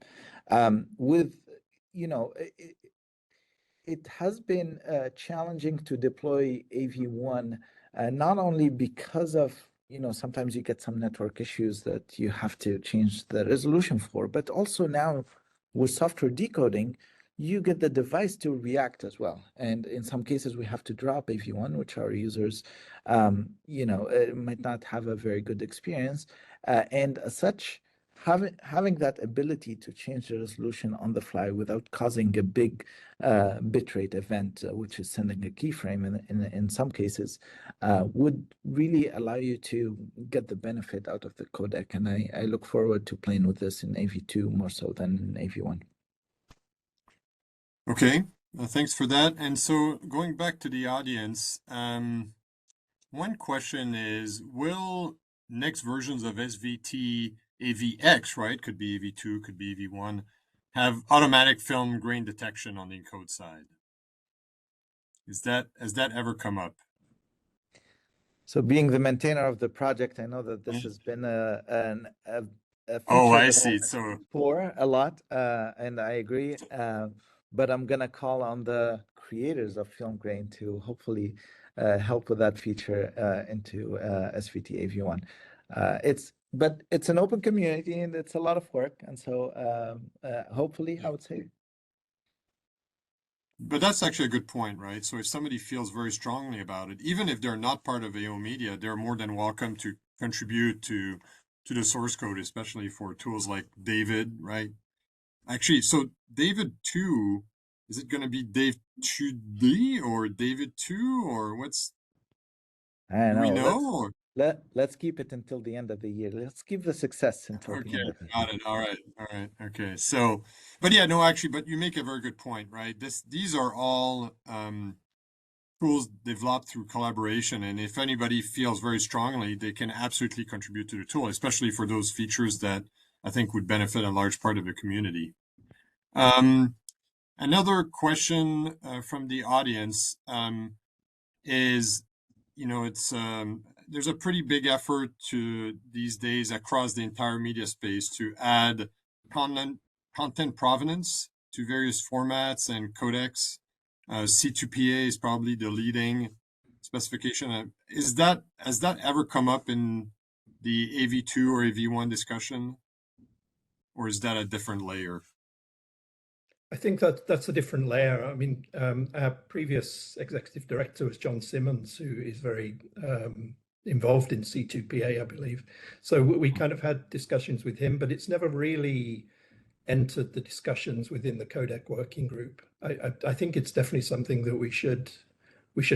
It has been challenging to deploy AV1, not only because of, sometimes you get some network issues that you have to change the resolution for, but also now with software decoding, you get the device to react as well. And in some cases, we have to drop AV1, which our users, might not have a very good experience. And as such, having that ability to change the resolution on the fly without causing a big bitrate event, which is sending a keyframe in some cases, would really allow you to get the benefit out of the codec. And I look forward to playing with this in AV2 more so than in AV1. Okay, thanks for that. And so going back to the audience, one question is, will next versions of SVT AVX, right? Could be AV2, could be AV1, have automatic film grain detection on the encode side? Has that ever come up? So being the maintainer of the project, I know that this has been a feature I see. So for a lot, and I agree. But I'm gonna call on the creators of film grain to hopefully help with that feature into SVT AV1. But it's an open community and it's a lot of work, and so hopefully, I would say. But that's actually a good point, right? So if somebody feels very strongly about it, even if they're not part of AOMedia, they're more than welcome to contribute to the source code, especially for tools like David, right? Actually, so David 2, is it going to be Dave 2D or David 2 or what's? I don't know. Do we know? Let's keep it until the end of the year. Let's keep the success until the end of the year. Got it. All right. Okay. So, but yeah, no, actually, but you make a very good point, right? These are all tools developed through collaboration, and if anybody feels very strongly, they can absolutely contribute to the tool, especially for those features that I think would benefit a large part of the community. Another question from the audience is, it's there's a pretty big effort to these days across the entire media space to add content provenance to various formats and codecs. C2PA is probably the leading specification. Has that ever come up in the AV2 or AV1 discussion, or is that a different layer? I think that's a different layer. I mean, our previous executive director was John Simmons, who is very involved in C2PA, I believe. So we kind of had discussions with him, but it's never really entered the discussions within the codec working group. I think it's definitely something that we should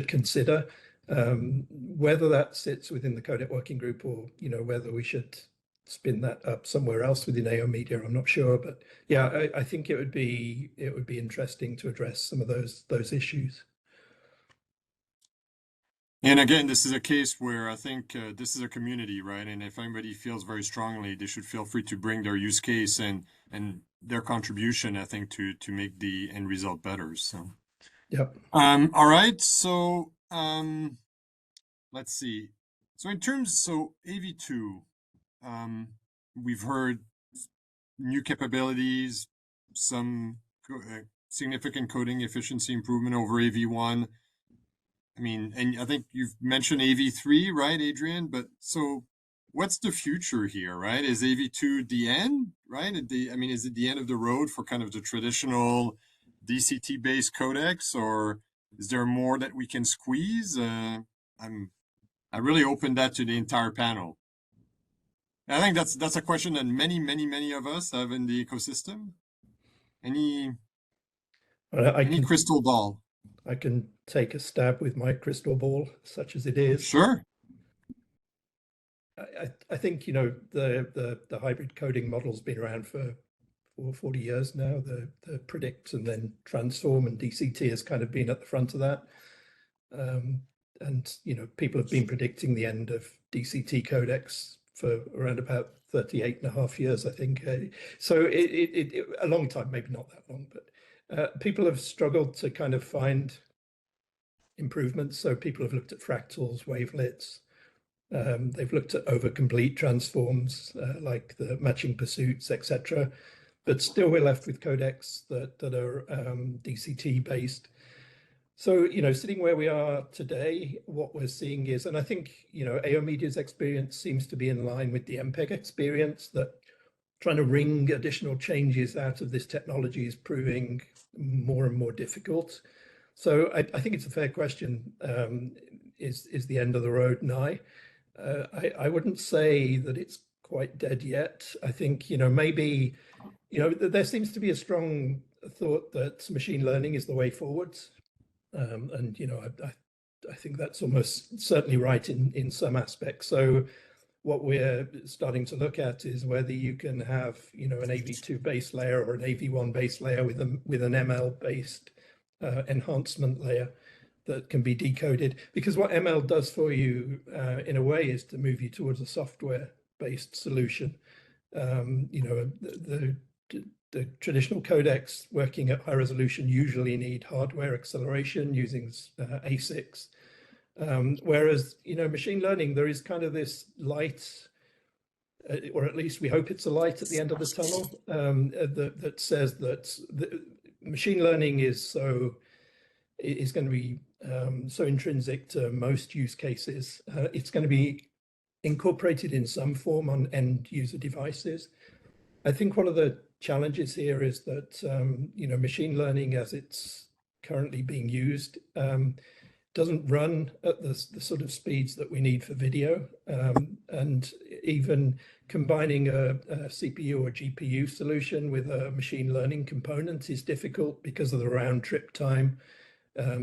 consider. Whether that sits within the codec working group, or whether we should spin that up somewhere else within AOMedia, I'm not sure. But yeah, I think it would be interesting to address some of those issues. And again, this is a case where I think this is a community, right? And if anybody feels very strongly, they should feel free to bring their use case and their contribution, I think, to make the end result better. So, yep. All right. So, let's see. So AV2, we've heard new capabilities, some significant coding efficiency improvement over AV1. I mean, and I think you've mentioned AV3, right, Adrian? But so what's the future here, right? Is AV2 the end, right? Is it the end of the road for kind of the traditional DCT-based codecs, or is there more that we can squeeze? I really open that to the entire panel. I think that's a question that many of us have in the ecosystem. Any crystal ball? I can take a stab with my crystal ball, such as it is. Sure. I think the hybrid coding model's been around for 40 years now. The predict and then transform and DCT has kind of been at the front of that. And people have been predicting the end of DCT codecs for around about 38.5 years, I think. So it a long time, maybe not that long, but people have struggled to kind of find improvements. So people have looked at fractals, wavelets. They've looked at overcomplete transforms, like the matching pursuits, etc. But still, we're left with codecs that are DCT based. So, sitting where we are today, what we're seeing is, and I think, AOMedia's experience seems to be in line with the MPEG experience, that trying to wring additional changes out of this technology is proving more and more difficult. So I think it's a fair question. Is the end of the road nigh? I wouldn't say that it's quite dead yet. I think, maybe, there seems to be a strong thought that machine learning is the way forwards. And, I think that's almost certainly right in some aspects. So what we're starting to look at is whether you can have, an AV2 base layer or an AV1 base layer with an ML based enhancement layer that can be decoded. Because what ML does for you, in a way, is to move you towards a software based solution. The traditional codecs working at high resolution usually need hardware acceleration using ASICs. Whereas, machine learning, there is kind of this light, or at least we hope it's a light at the end of the tunnel, that says that the machine learning is going to be so intrinsic to most use cases. It's going to be incorporated in some form on end user devices. I think one of the challenges here is that machine learning, as it's currently being used, doesn't run at the sort of speeds that we need for video, and even combining a CPU or GPU solution with a machine learning component is difficult because of the round trip time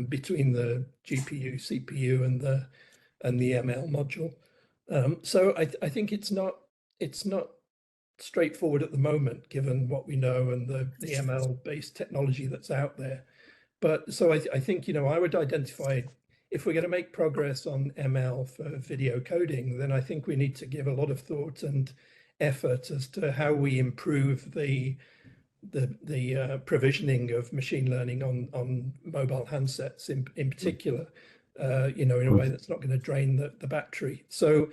between the GPU, CPU, and the ML module. So I think it's not straightforward at the moment, given what we know and the ML based technology that's out there. But so I think, I would identify, if we're going to make progress on ML for video coding, then I think we need to give a lot of thought and effort as to how we improve the provisioning of machine learning on mobile handsets in particular, in a way that's not going to drain the battery. So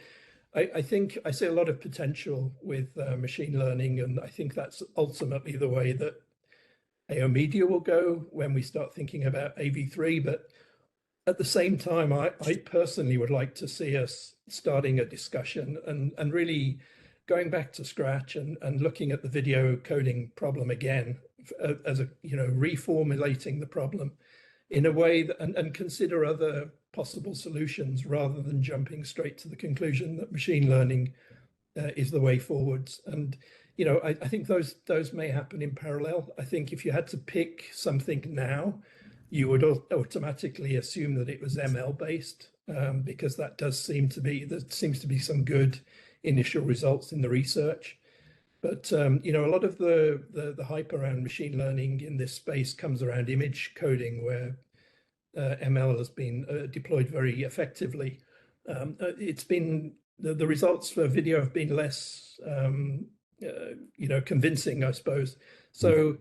I think I see a lot of potential with machine learning, and I think that's ultimately the way that AOMedia will go when we start thinking about AV3. But at the same time, I personally would like to see us starting a discussion and really going back to scratch and looking at the video coding problem again as a, reformulating the problem in a way that, and consider other possible solutions rather than jumping straight to the conclusion that machine learning is the way forwards. And I think those may happen in parallel. I think if you had to pick something now, you would automatically assume that it was ML based, because there seems to be some good initial results in the research. But a lot of the hype around machine learning in this space comes around image coding, where ML has been deployed very effectively. It's been the results for video have been less convincing, I suppose. So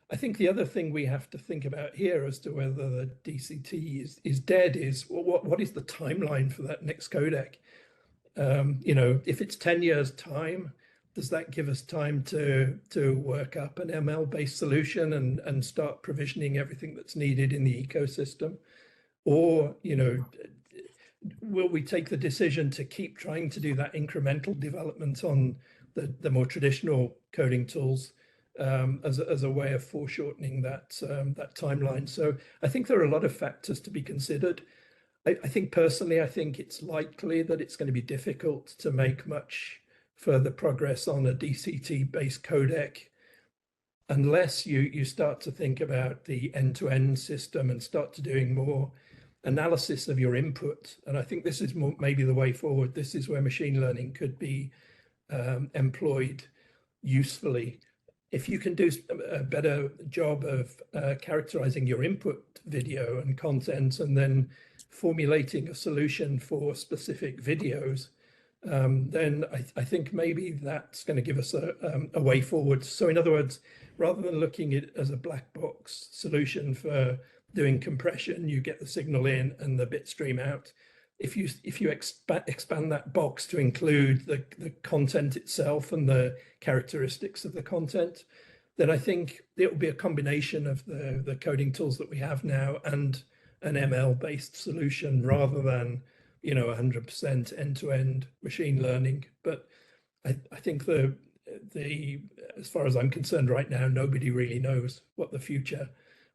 I think the other thing we have to think about here as to whether the DCT is dead is what is the timeline for that next codec? If it's 10 years time, does that give us time to work up an ML-based solution and start provisioning everything that's needed in the ecosystem? Or, will we take the decision to keep trying to do that incremental development on the more traditional coding tools as a way of foreshortening that timeline? So I think there are a lot of factors to be considered. I think personally, I think it's likely that it's going to be difficult to make much further progress on a DCT-based codec unless you start to think about the end-to-end system and start to doing more analysis of your input. And I think this is maybe the way forward. This is where machine learning could be employed usefully. If you can do a better job of characterizing your input video and content and then formulating a solution for specific videos, then I think maybe that's going to give us a way forward. So in other words, rather than looking at it as a black box solution for doing compression, you get the signal in and the bit stream out. If you expand that box to include the content itself and the characteristics of the content, then I think it will be a combination of the coding tools that we have now and an ML-based solution rather than 100% end-to-end machine learning. But I think as far as I'm concerned right now, nobody really knows what the future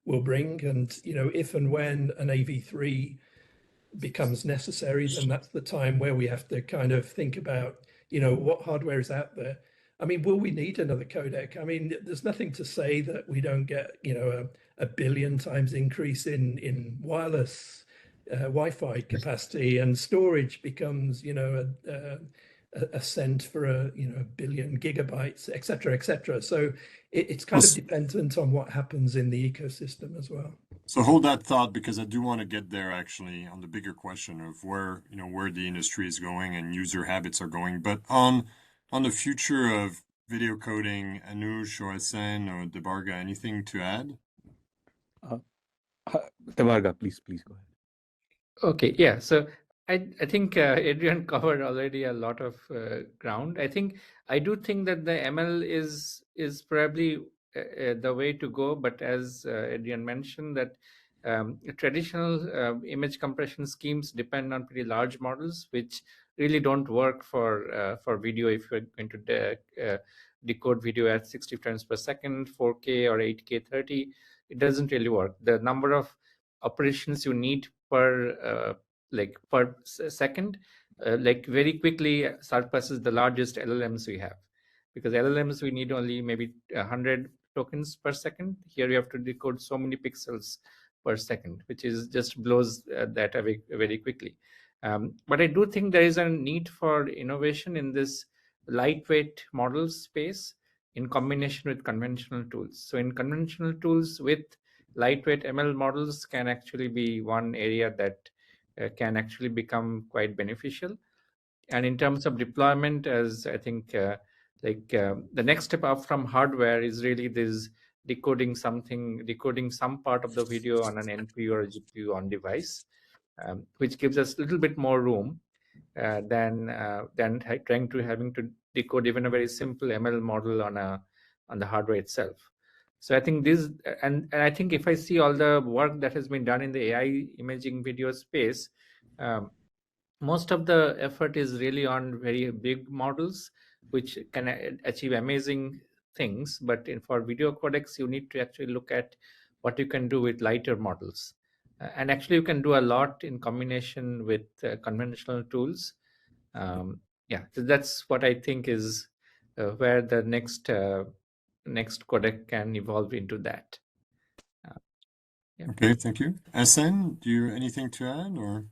will bring. And if and when an AV3 becomes necessary, then that's the time where we have to kind of think about what hardware is out there. I mean, will we need another codec? I mean, there's nothing to say that we don't get a billion times increase in wireless Wi-Fi capacity, and storage becomes a cent for a billion gigabytes, et cetera. So it's kind of dependent on what happens in the ecosystem as well. So hold that thought, because I do want to get there actually on the bigger question of where the industry is going and user habits are going. But on the future of video coding, Anush or Hassan or Debarga, anything to add? Debarga, please go ahead. Okay, yeah. So I think Adrian covered already a lot of ground. I do think that the ML is probably the way to go, but as Adrian mentioned, that traditional image compression schemes depend on pretty large models, which really don't work for video. If you're going to decode video at 60 frames per second, 4K or 8K 30, it doesn't really work. The number of operations you need per second, very quickly surpasses the largest LLMs we have, because LLMs we need only maybe 100 tokens per second. Here you have to decode so many pixels per second, which is just blows that away very quickly. But I do think there is a need for innovation in this lightweight model space in combination with conventional tools. So in conventional tools with lightweight ML models can actually be one area that can actually become quite beneficial. And in terms of deployment, as I think the next step up from hardware is really this decoding some part of the video on an NPU or a GPU on device, which gives us a little bit more room than having to decode even a very simple ML model on the hardware itself. So I think this, and I think if I see all the work that has been done in the AI imaging video space, most of the effort is really on very big models, which can achieve amazing things. But for video codecs, you need to actually look at what you can do with lighter models. And actually, you can do a lot in combination with conventional tools. Yeah, so that's what I think is where the next codec can evolve into that. Yeah. Okay, thank you. SN, do you anything to add or?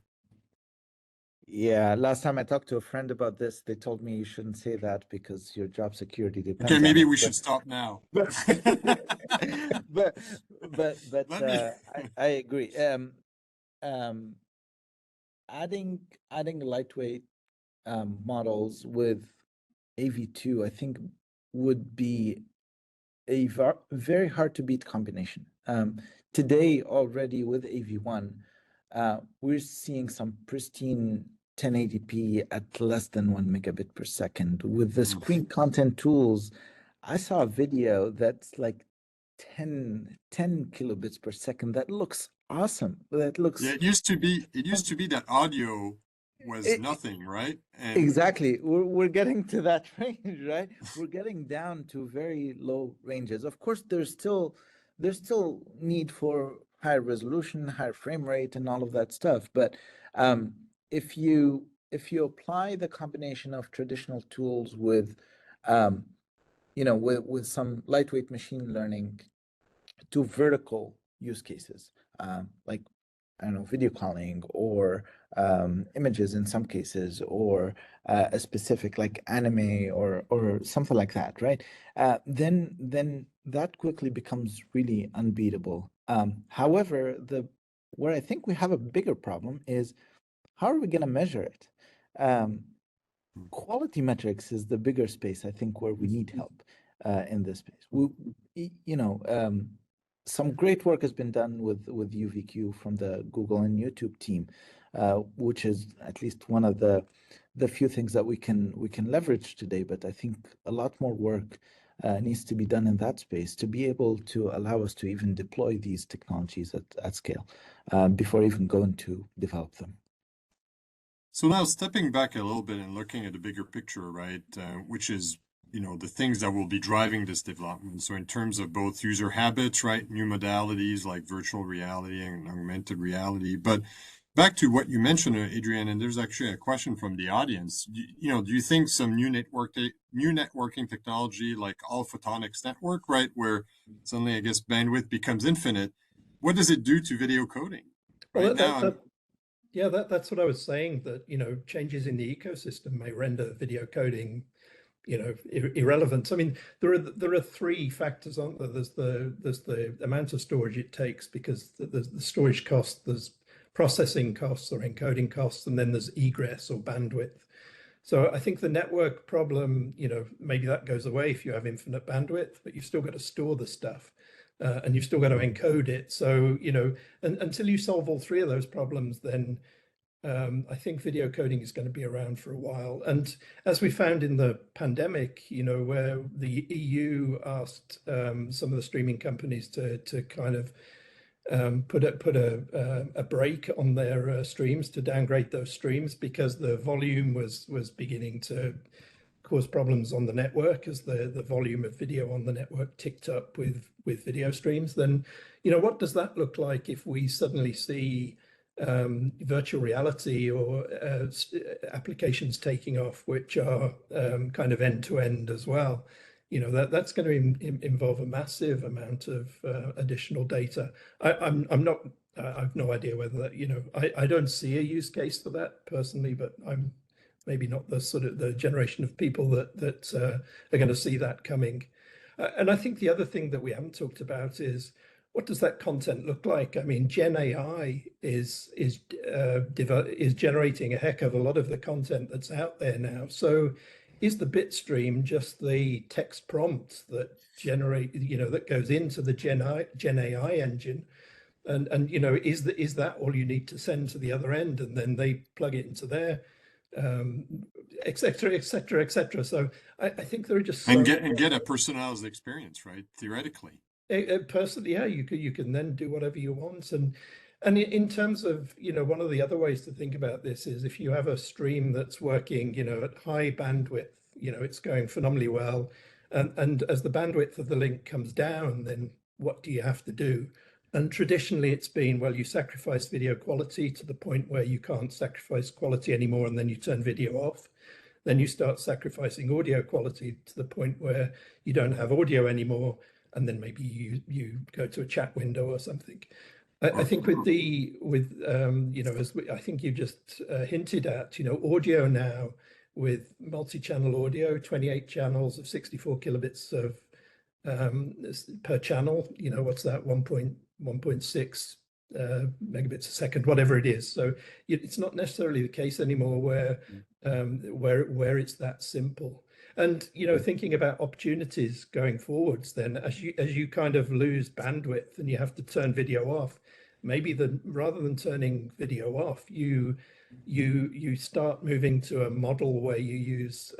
Yeah, last time I talked to a friend about this, they told me you shouldn't say that because your job security depends Okay, on maybe it. we should stop now. But but Let me- I agree. Um, adding lightweight models with AV2, I think would be a very hard to beat combination. Today already with AV1, we're seeing some pristine 1080p at less than 1 megabit per second. With the screen content tools, I saw a video that's like 10 kilobits per second. That looks awesome. That looks Yeah, it used to be that audio was It- nothing, right? And exactly. We're getting to that range, right? We're getting down to very low ranges. Of course, there's still need for higher resolution, higher frame rate, and all of that stuff. But if you apply the combination of traditional tools with with some lightweight machine learning to vertical use cases, like I don't know, video calling or images in some cases, or a specific like anime or something like that, right? Then that quickly becomes really unbeatable. However, where I think we have a bigger problem is how are we going to measure it? Quality metrics is the bigger space, I think, where we need help in this space. Some great work has been done with UVQ from the Google and YouTube team, which is at least one of the few things that we can leverage today. But I think a lot more work needs to be done in that space to be able to allow us to even deploy these technologies at scale before even going to develop them. so now stepping back a little bit and looking at the bigger picture, right, which is, the things that will be driving this development. So in terms of both user habits, right, new modalities like virtual reality and augmented reality. But back to what you mentioned, Adrian, and there's actually a question from the audience. Do you think some new networking technology like all photonics network, right, where suddenly, I guess, bandwidth becomes infinite, what does it do to video coding? Right now, that's what I was saying, that changes in the ecosystem may render video coding irrelevant. I mean, there are three factors, aren't there? There's the amount of storage it takes, because there's the storage cost, there's processing costs or encoding costs, and then there's egress or bandwidth. So I think the network problem, maybe that goes away if you have infinite bandwidth, but you've still got to store the stuff. And you've still got to encode it. So, until you solve all three of those problems, then I think video coding is going to be around for a while. And as we found in the pandemic, where the EU asked some of the streaming companies to kind of put a brake on their streams, to downgrade those streams because the volume was beginning to cause problems on the network as the volume of video on the network ticked up with video streams. Then, what does that look like if we suddenly see virtual reality or applications taking off, which are kind of end to end as well? That's going to involve a massive amount of additional data. I'm not. I have no idea whether that. I don't see a use case for that personally, but I'm maybe not the sort of the generation of people that are going to see that coming. And I think the other thing that we haven't talked about is, what does that content look like? I mean, Gen AI is generating a heck of a lot of the content that's out there now. So is the bit stream just the text prompt that that goes into the Gen AI engine? And is that all you need to send to the other end, and then they plug it into their et cetera, et cetera, et cetera. So I think there are just and get a personalized experience, right? Theoretically. Personally, yeah, you can then do whatever you want. And in terms of, one of the other ways to think about this is if you have a stream that's working, at high bandwidth, it's going phenomenally well. And as the bandwidth of the link comes down, then what do you have to do? And traditionally it's been, well, you sacrifice video quality to the point where you can't sacrifice quality anymore, and then you turn video off. Then you start sacrificing audio quality to the point where you don't have audio anymore, and then maybe you go to a chat window or something. I think as I think you just hinted at, audio now with multi-channel audio, 28 channels of 64 kilobits of per channel, what's that, 1.6 megabits a second, whatever it is. So it's not necessarily the case anymore where it's that simple. And thinking about opportunities going forwards, then as you kind of lose bandwidth and you have to turn video off, maybe rather than turning video off, you start moving to a model where you use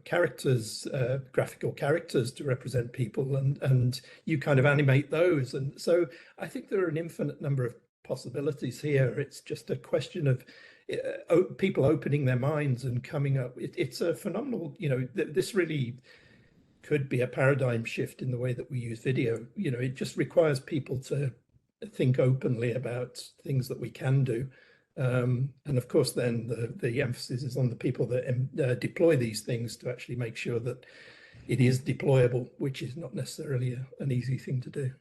characters, graphical characters to represent people, and you kind of animate those. And so I think there are an infinite number of possibilities here. It's just a question of people opening their minds and coming up. It's a phenomenal, this really could be a paradigm shift in the way that we use video. It just requires people to think openly about things that we can do. And of course, then the emphasis is on the people that deploy these things to actually make sure that it is deployable, which is not necessarily an easy thing to do.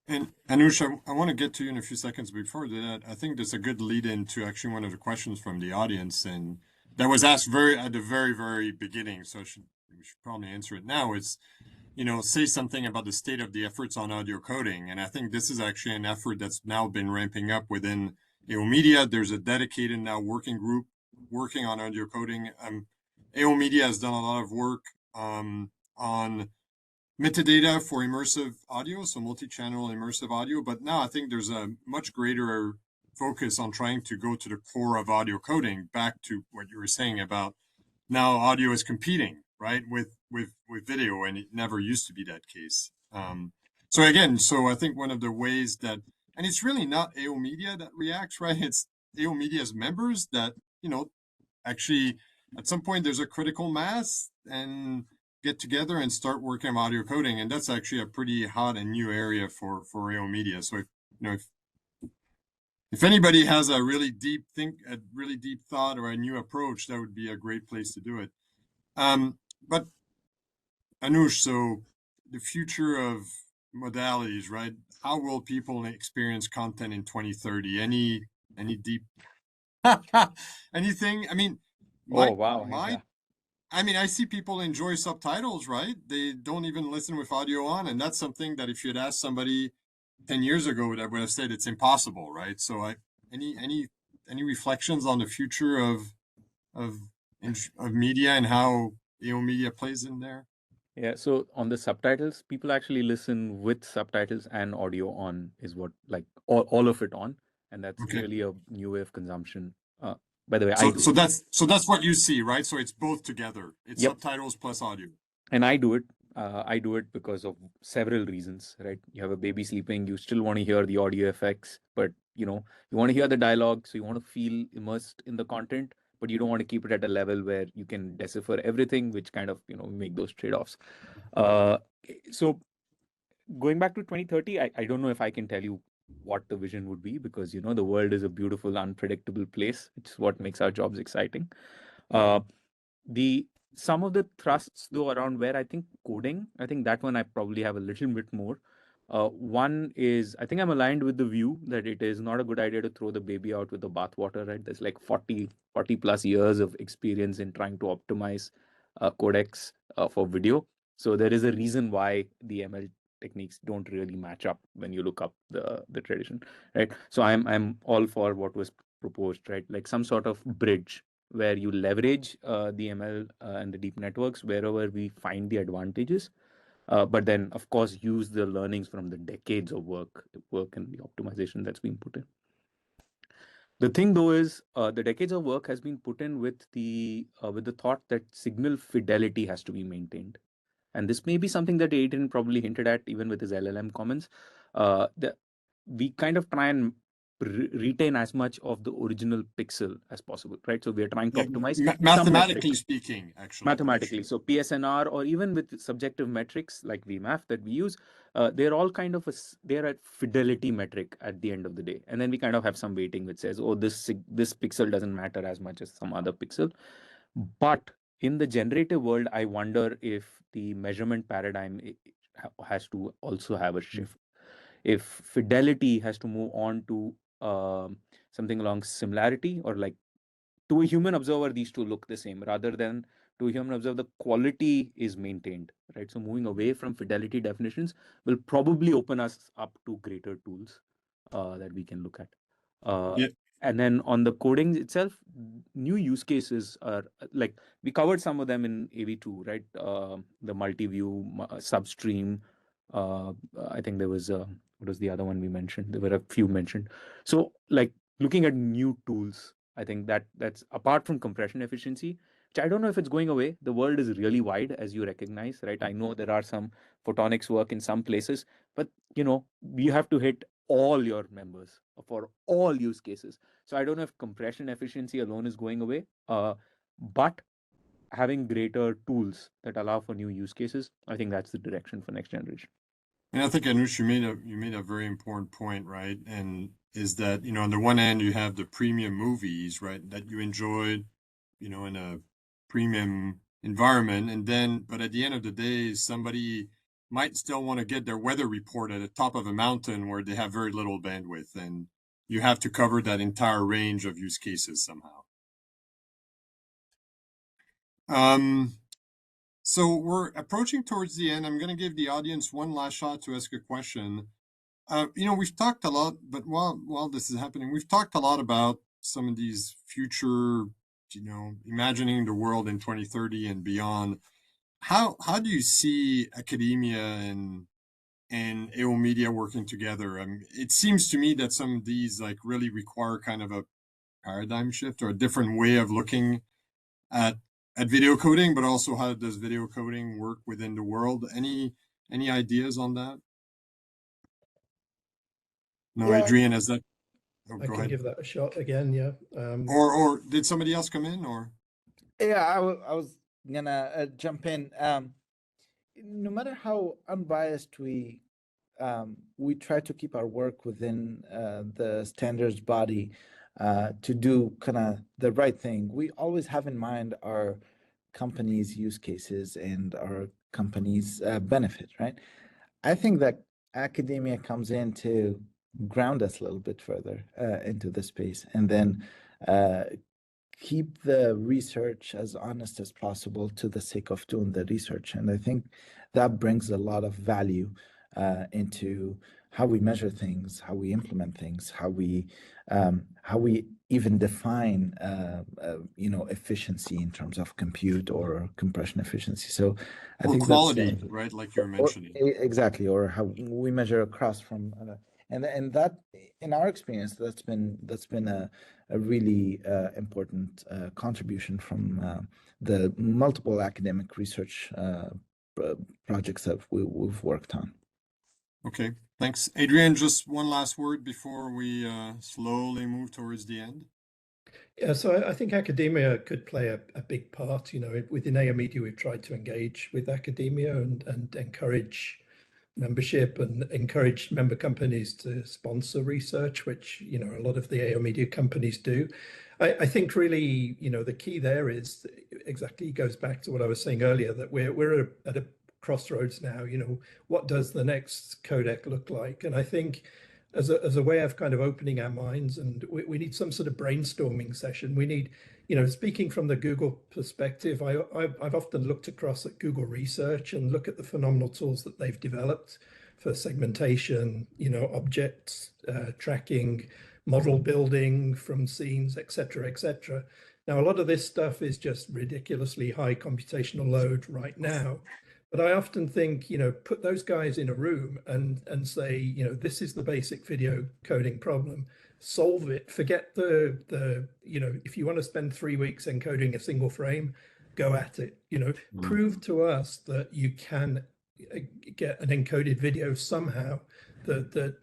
And Anush, I want to get to you in a few seconds. Before that, I think there's a good lead in to actually one of the questions from the audience, and that was asked at the very, very beginning. So we should probably answer it now. It's, say something about the state of the efforts on audio coding. And I think this is actually an effort that's now been ramping up within AOMedia. There's a dedicated now working group working on audio coding. AOMedia has done a lot of work on metadata for immersive audio, so multi-channel immersive audio. But now I think there's a much greater focus on trying to go to the core of audio coding, back to what you were saying about now audio is competing, right, with video, and it never used to be that case. So I think one of the ways that, and it's really not AOMedia that reacts, right? It's AOMedia's members that, actually at some point there's a critical mass and get together and start working on audio coding. And that's actually a pretty hot and new area for AOMedia. So if anybody has a really deep thought or a new approach, that would be a great place to do it. But Anush, so the future of modalities, right? How will people experience content in 2030? Any deep anything? I mean, I see people enjoy subtitles, right? They don't even listen with audio on, and that's something that if you'd asked somebody 10 years ago, that would have said it's impossible, right? So, any reflections on the future of media and how AOMedia plays in there? Yeah, so on the subtitles, people actually listen with subtitles and audio on, is what, like all of it on, and that's really a new way of consumption. By the way, so that's what you see, right? So it's both together. It's subtitles plus audio. And I do it. I do it because of several reasons, right? You have a baby sleeping, you still want to hear the audio effects, but you want to hear the dialogue, so you want to feel immersed in the content, but you don't want to keep it at a level where you can decipher everything, which kind of, make those trade-offs. So going back to 2030, I don't know if I can tell you what the vision would be, because, the world is a beautiful, unpredictable place. It's what makes our jobs exciting. Some of the thrusts, though, around where I think coding, I think that one I probably have a little bit more. One is, I think I'm aligned with the view that it is not a good idea to throw the baby out with the bathwater, right? There's like 40 plus years of experience in trying to optimize codecs for video. So there is a reason why the ML techniques don't really match up when you look up the tradition, right? So I'm all for what was proposed, right? Like some sort of bridge where you leverage the ML and the deep networks wherever we find the advantages, but then of course use the learnings from the decades of work and the optimization that's been put in. The thing though is the decades of work has been put in with the thought that signal fidelity has to be maintained. and this may be something that Adrian probably hinted at even with his LLM comments, we kind of try and retain as much of the original pixel as possible, right? So we are trying to optimize some mathematically metrics. speaking, actually. Mathematically, so PSNR or even with subjective metrics like VMAF that we use, they're all kind of they're a fidelity metric at the end of the day, and then we kind of have some weighting which says, oh, this pixel doesn't matter as much as some other pixel. But in the generative world, I wonder if the measurement paradigm has to also have a shift. If fidelity has to move on to something along similarity, or like to a human observer, these two look the same, rather than to a human observer, the quality is maintained, right? So moving away from fidelity definitions will probably open us up to greater tools that we can look at. And then on the coding itself, new use cases are like, we covered some of them in AV2, right? The multi-view substream. I think there was, what was the other one we mentioned? There were a few mentioned. So like looking at new tools, I think that's apart from compression efficiency, which I don't know if it's going away. The world is really wide, as you recognize, right? I know there are some photonics work in some places, but you have to hit all your members for all use cases. So I don't know if compression efficiency alone is going away, but having greater tools that allow for new use cases, I think that's the direction for next generation. And I think, Anush, you made a very important point, right? And is that, on the one hand, you have the premium movies, right, that you enjoyed, in a premium environment. And then, but at the end of the day, somebody might still want to get their weather report at the top of a mountain where they have very little bandwidth. And you have to cover that entire range of use cases somehow. So we're approaching towards the end. I'm going to give the audience one last shot to ask a question. We've talked a lot, but while this is happening, we've talked a lot about some of these future, imagining the world in 2030 and beyond. How do you see academia and AOMedia working together? It seems to me that some of these like really require kind of a paradigm shift or a different way of looking at video coding, but also how does video coding work within the world? Any ideas on that? No, Yeah. Adrian, has that? I can give that a shot again. Yeah. Or did somebody else come in? Or yeah, I was gonna jump in. No matter how unbiased we try to keep our work within the standards body to do kind of the right thing. We always have in mind our company's use cases and our company's benefit, right? I think that academia comes in to ground us a little bit further into the space, and then keep the research as honest as possible to the sake of doing the research. And I think that brings a lot of value into how we measure things, how we implement things, how we even define efficiency in terms of compute or compression efficiency. So I think quality, that's, right? Like you're mentioning. Exactly, or how we measure across from and that, in our experience, that's been a really important contribution from the multiple academic research projects that we've worked on. Okay, thanks. Adrian, just one last word before we slowly move towards the end. Yeah, so I think academia could play a big part. Within AOMedia, we've tried to engage with academia and encourage membership and encourage member companies to sponsor research, which a lot of the AOMedia companies do. I think really the key there is exactly goes back to what I was saying earlier, that we're at a crossroads now. What does the next codec look like? And I think as a way of kind of opening our minds, and we need some sort of brainstorming session. We need, speaking from the Google perspective, I've often looked across at Google Research and look at the phenomenal tools that they've developed for segmentation, object tracking, model building from scenes, et cetera, et cetera. Now, a lot of this stuff is just ridiculously high computational load right now. But I often think, put those guys in a room and say, this is the basic video coding problem. Solve it. Forget the if you want to spend 3 weeks encoding a single frame, go at it. Prove to us that you can get an encoded video somehow that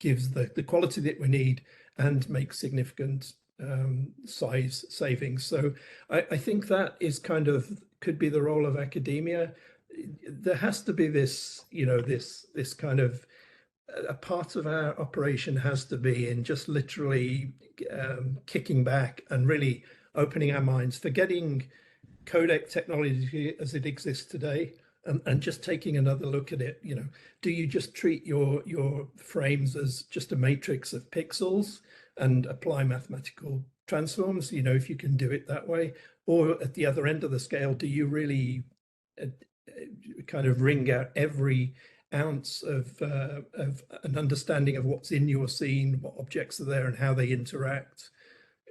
gives the quality that we need and makes significant size savings. So I think that is could be the role of academia. There has to be this, this kind of a part of our operation has to be in just literally kicking back and really opening our minds, forgetting codec technology as it exists today, and just taking another look at it. Do you just treat your frames as just a matrix of pixels and apply mathematical transforms, if you can do it that way? Or at the other end of the scale, do you really kind of wring out every ounce of an understanding of what's in your scene, what objects are there and how they interact,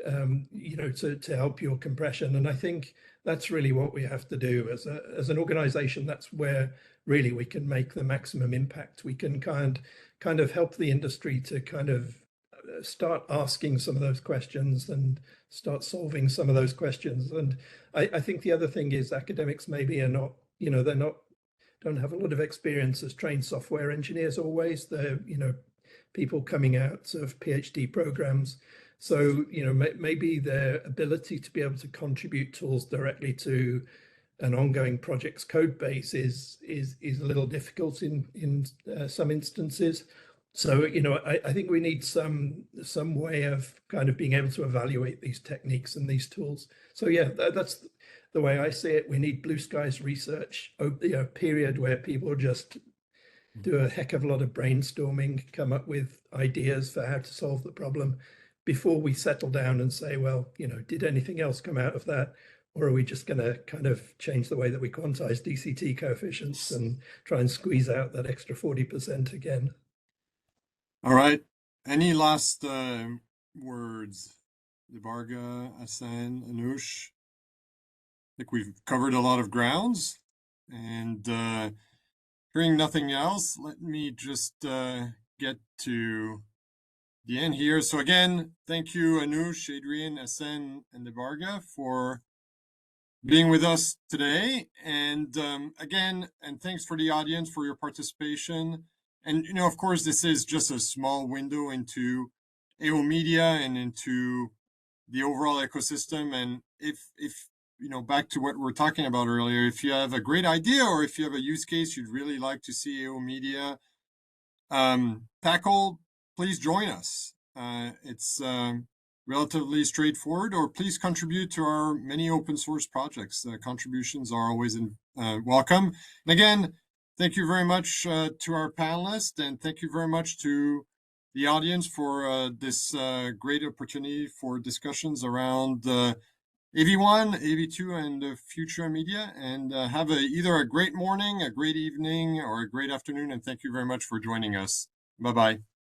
to help your compression? And I think that's really what we have to do as an organization. That's where really we can make the maximum impact. We can kind of help the industry to kind of start asking some of those questions and start solving some of those questions. And I think the other thing is academics maybe are not, don't have a lot of experience as trained software engineers always. They're, people coming out of PhD programs. So, maybe their ability to be able to contribute tools directly to an ongoing project's code base is a little difficult in some instances. So, I think we need some way of kind of being able to evaluate these techniques and these tools. So yeah, that's the way I see it. We need blue skies research, period where people just do a heck of a lot of brainstorming, come up with ideas for how to solve the problem before we settle down and say, well, did anything else come out of that? Or are we just going to kind of change the way that we quantize DCT coefficients and try and squeeze out that extra 40% again? All right. Any last words? Debarga, Hassan, Anush? I think we've covered a lot of grounds. And hearing nothing else, let me just get to the end here. So again, thank you, Anush, Adrian, Hassan, and Debarga for being with us today. And again, and thanks for the audience for your participation. And, of course, this is just a small window into AOMedia and into the overall ecosystem. And if back to what we were talking about earlier, if you have a great idea or if you have a use case you'd really like to see AOMedia tackle, please join us. It's relatively straightforward, or please contribute to our many open source projects. Contributions are always welcome. And again, thank you very much to our panelists, and thank you very much to the audience for this great opportunity for discussions around AV1, AV2, and future media. And have either a great morning, a great evening, or a great afternoon. And thank you very much for joining us. Bye-bye.